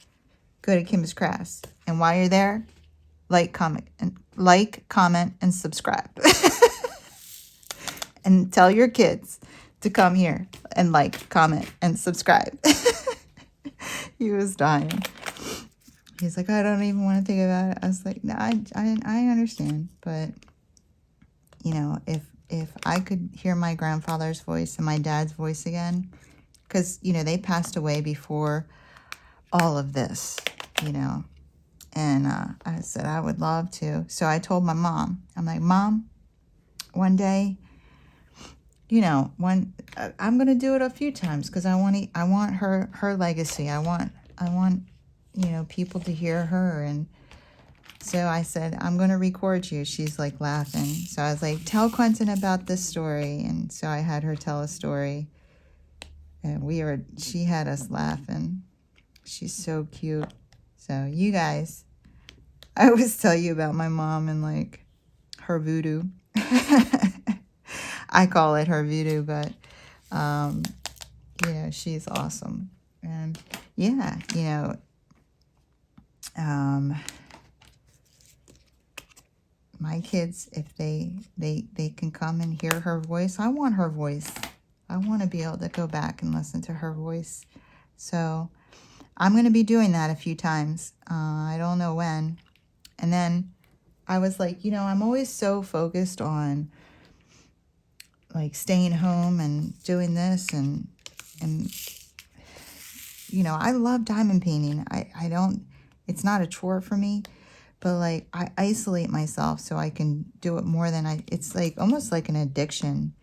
Go to Kimbaskrafts. And while you're there, comment, and subscribe. And tell your kids to come here and comment, and subscribe. He was dying. He's like, I don't even want to think about it. I was like, no, I understand. But, you know, if I could hear my grandfather's voice and my dad's voice again, because, you know, they passed away before all of this, you know. And I said, I would love to. So I told my mom, I'm like, Mom, one day, you know, I'm going to do it a few times, because I want her legacy. I want, you know, people to hear her. And so I said, I'm going to record you. She's like laughing. So I was like, tell Quentin about this story. And so I had her tell a story. And she had us laughing. She's so cute. So you guys, I always tell you about my mom and like her voodoo. I call it her voodoo, but you know, she's awesome. And yeah, you know, my kids, if they can come and hear her voice, I want her voice. I want to be able to go back and listen to her voice. So I'm going to be doing that a few times. I don't know when. And then I was like, you know, I'm always so focused on like staying home and doing this and you know, I love diamond painting. I don't, it's not a chore for me, but like I isolate myself so I can do it more than it's like almost like an addiction.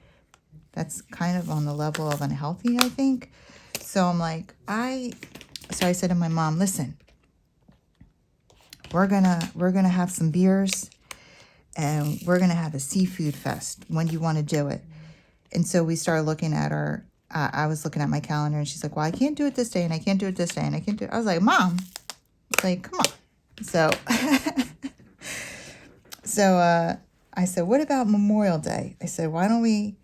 That's kind of on the level of unhealthy, I think. So I'm like, so I said to my mom, listen, we're gonna have some beers and we're gonna have a seafood fest. When do you want to do it? And so we started looking at I was looking at my calendar and she's like, well, I can't do it this day and I can't do it this day and I can't do it. I was like, Mom, like, come on. So, I said, what about Memorial Day? I said, why don't we,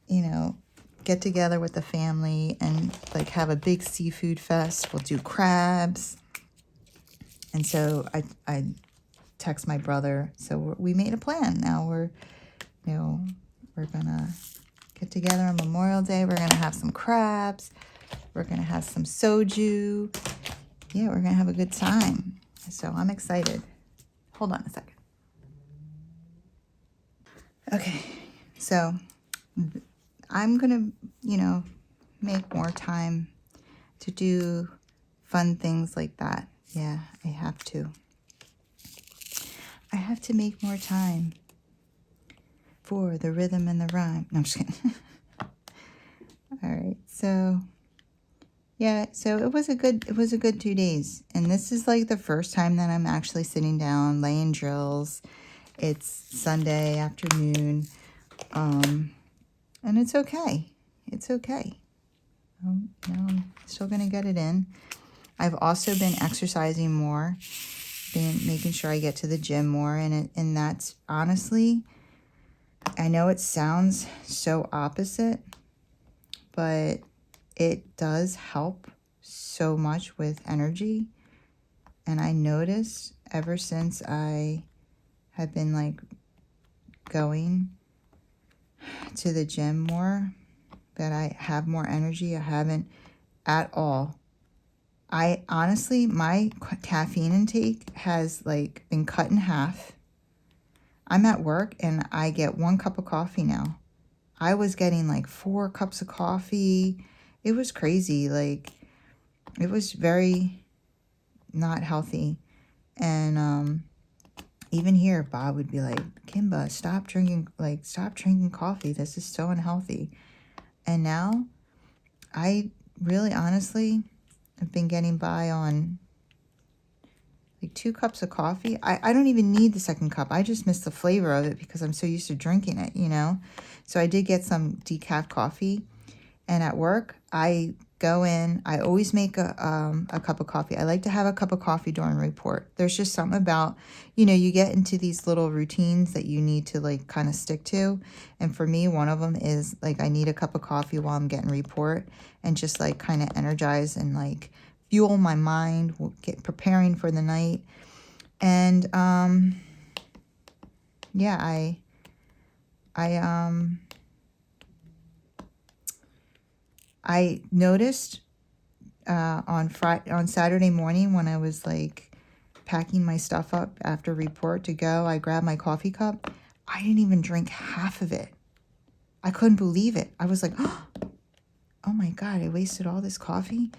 you know, get together with the family and like have a big seafood fest. We'll do crabs. And so I text my brother. So we made a plan. Now we're gonna get together on Memorial Day. We're gonna have some crabs. We're gonna have some soju. Yeah, we're gonna have a good time. So I'm excited. Hold on a second. Okay, so I'm gonna, you know, make more time to do fun things like that. Yeah, I have to. I have to make more time for the rhythm and the rhyme. No, I'm just kidding. All right, so yeah, so it was a good 2 days. And this is like the first time that I'm actually sitting down, laying drills. It's Sunday afternoon. And it's okay. It's okay. You know, I'm still going to get it in. I've also been exercising more, been making sure I get to the gym more. And that's honestly, I know it sounds so opposite, but it does help so much with energy. And I noticed ever since I have been like going to the gym more that I have more energy. I haven't at all. I honestly, my caffeine intake has like been cut in half. I'm at work and I get 1 cup of coffee now. I was getting like 4 cups of coffee. It was crazy. Like, it was very not healthy. And even here, Bob would be like, Kimba, stop drinking coffee. This is so unhealthy. And now, I really honestly have been getting by on like 2 cups of coffee. I don't even need the second cup. I just miss the flavor of it because I'm so used to drinking it, you know? So I did get some decaf coffee. And at work, I go in. I always make a cup of coffee. I like to have a cup of coffee during report. There's just something about, you know, you get into these little routines that you need to like kind of stick to. And for me, one of them is like I need a cup of coffee while I'm getting report and just like kind of energize and like fuel my mind, get preparing for the night. And yeah, I noticed on Saturday morning when I was like packing my stuff up after report to go, I grabbed my coffee cup. I didn't even drink half of it. I couldn't believe it. I was like, oh my God, I wasted all this coffee.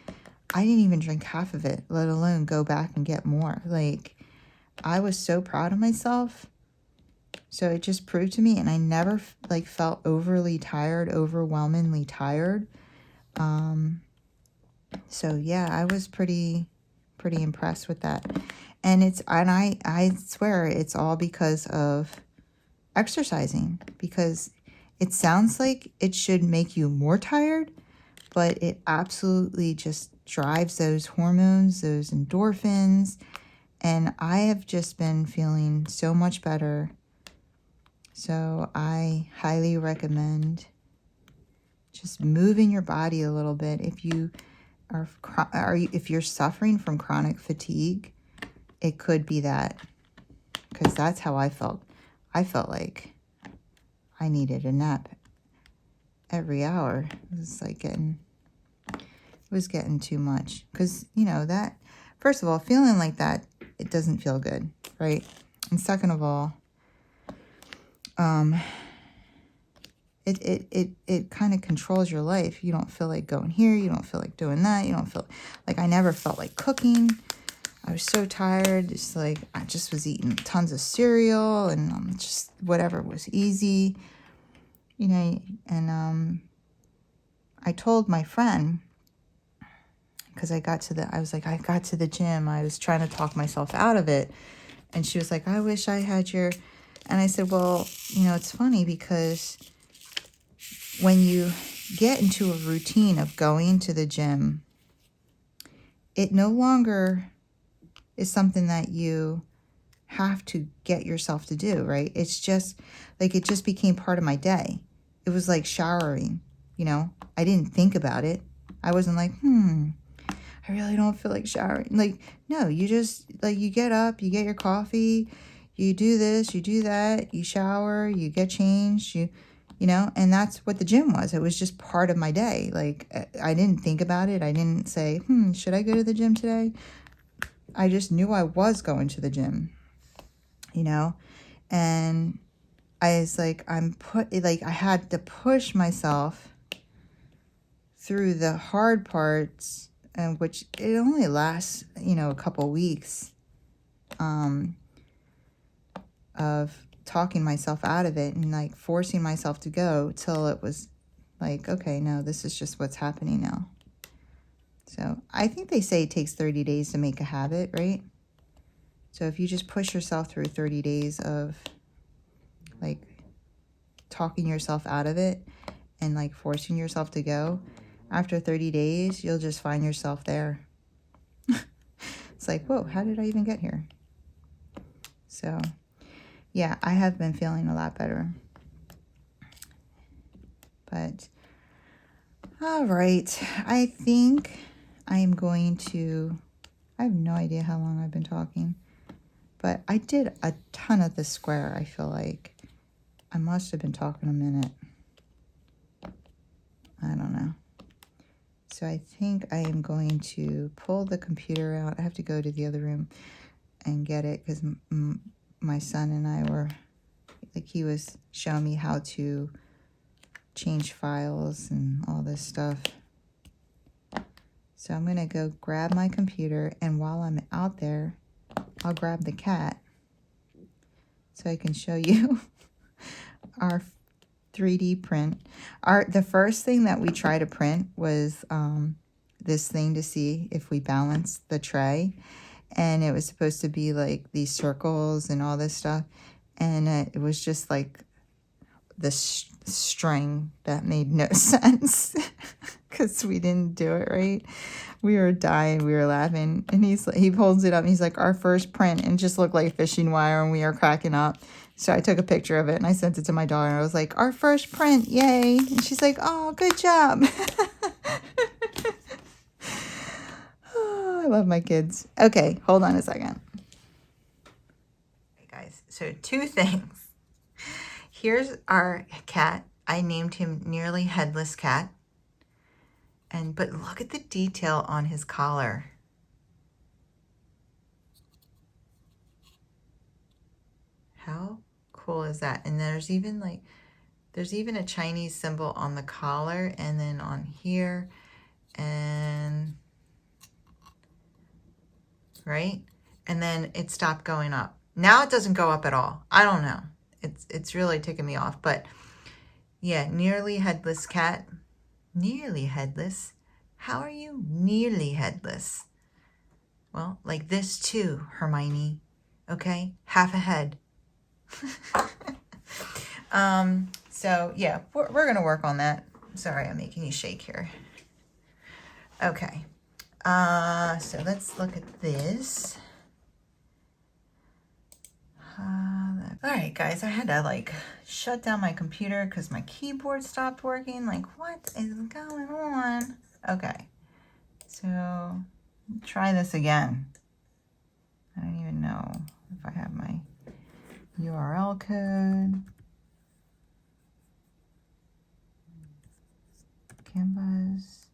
I didn't even drink half of it, let alone go back and get more. Like, I was so proud of myself. So it just proved to me, and I never like felt overly tired, overwhelmingly tired. So yeah, I was pretty impressed with that. And I swear it's all because of exercising, because it sounds like it should make you more tired, but it absolutely just drives those hormones, those endorphins. And I have just been feeling so much better. So I highly recommend just moving your body a little bit. If you if you're suffering from chronic fatigue, it could be that, because that's how I felt. I felt like I needed a nap every hour. It was like getting too much, because you know that, first of all, feeling like that, it doesn't feel good, right? And second of all, it kind of controls your life. You don't feel like going here, you don't feel like doing that, you don't feel like, I never felt like cooking. I was so tired. Just like, I just was eating tons of cereal and just whatever was easy, you know. And I told my friend, because I got to the gym. I was trying to talk myself out of it. And she was like, I wish I had your, and I said, well, you know, it's funny because when you get into a routine of going to the gym, it no longer is something that you have to get yourself to do, right? It's just like, it just became part of my day. It was like showering, you know. I didn't think about it. I wasn't like, I really don't feel like showering. Like, no, you just, like, you get up, you get your coffee, you do this, you do that, you shower, you get changed, you know, and that's what the gym was. It was just part of my day. Like, I didn't think about it. I didn't say, should I go to the gym today? I just knew I was going to the gym, you know, and I was like, I had to push myself through the hard parts, and which it only lasts, you know, a couple weeks, of talking myself out of it and like forcing myself to go, till it was like, okay, no, this is just what's happening now. So I think they say it takes 30 days to make a habit, right? So if you just push yourself through 30 days of like talking yourself out of it and like forcing yourself to go, after 30 days, you'll just find yourself there. It's like, whoa, how did I even get here? So yeah, I have been feeling a lot better. But all right, I think I am going to, I have no idea how long I've been talking, but I did a ton of the square. I feel like I must have been talking a minute. I don't know. So I think I am going to pull the computer out. I have to go to the other room and get it, because my son and I were, like, he was showing me how to change files and all this stuff. So I'm going to go grab my computer, and while I'm out there, I'll grab the cat so I can show you our 3D print. The first thing that we tried to print was this thing to see if we balanced the tray, and it was supposed to be like these circles and all this stuff, and it was just like this string that made no sense because we didn't do it right. We were dying, we were laughing, and he pulls it up and he's like, our first print, and it just looked like fishing wire, and we are cracking up. So I took a picture of it and I sent it to my daughter. I was like, our first print, yay. And she's like, oh, good job. Oh, I love my kids. Okay, hold on a second. Hey guys, so 2 things. Here's our cat. I named him Nearly Headless Cat. But look at the detail on his collar. How cool is that? And there's even a Chinese symbol on the collar, and then on here, and right? And then it stopped going up. Now it doesn't go up at all. I don't know. It's really ticking me off. But yeah, Nearly Headless Cat. Nearly headless? How are you nearly headless? Well, like this too, Hermione. Okay? Half a head. So yeah, we're gonna work on that. Sorry, I'm making you shake here. Okay. So let's look at this. All right, guys, I had to like shut down my computer because my keyboard stopped working. Like, what is going on? Okay, so try this again. I don't even know if I have my URL code. Kimbaskrafts.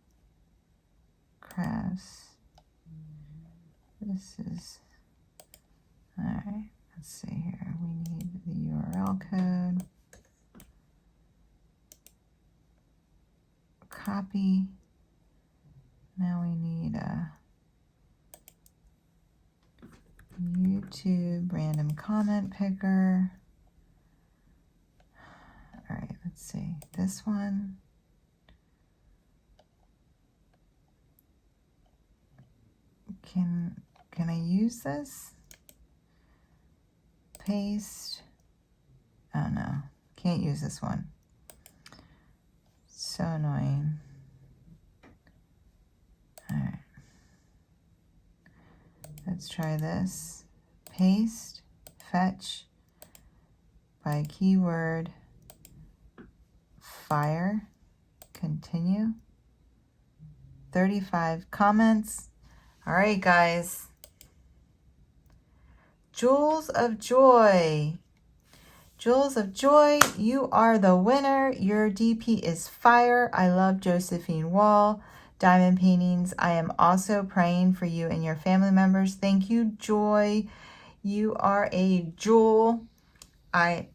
This is, all right, let's see here. We need the URL code. Copy. Now we need a YouTube random comment picker. All right, let's see. This one. Can I use this? Paste. Oh no, can't use this one. So annoying. All right. Let's try this. Paste, fetch by keyword, fire, continue. 35 comments. All right, guys. Jewels of Joy. Jewels of Joy, you are the winner. Your DP is fire. I love Josephine Wall. Diamond Paintings. I am also praying for you and your family members. Thank you, Joy. You are a jewel. I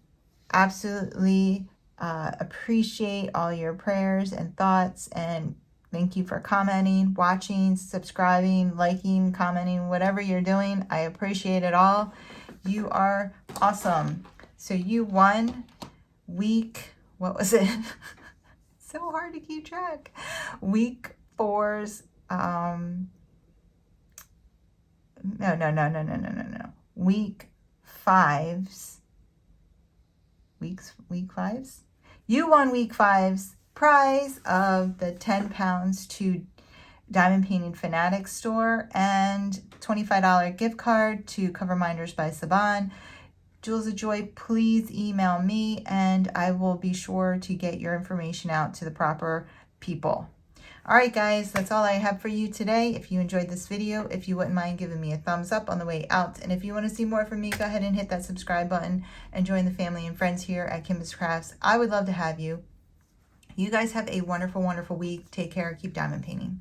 absolutely appreciate all your prayers and thoughts, and thank you for commenting, watching, subscribing, liking, commenting, whatever you're doing. I appreciate it all. You are awesome. So you won week, what was it? So hard to keep track. Week 4's, Week 5's, week 5's? You won week 5's prize of the 10 pounds to Diamond Painting Fanatics store and $25 gift card to Coverminders by Siobhan. Jewels of Joy, please email me and I will be sure to get your information out to the proper people. All right, guys, that's all I have for you today. If you enjoyed this video, if you wouldn't mind giving me a thumbs up on the way out. And if you want to see more from me, go ahead and hit that subscribe button and join the family and friends here at Kimbaskrafts. I would love to have you. You guys have a wonderful, wonderful week. Take care. Keep diamond painting.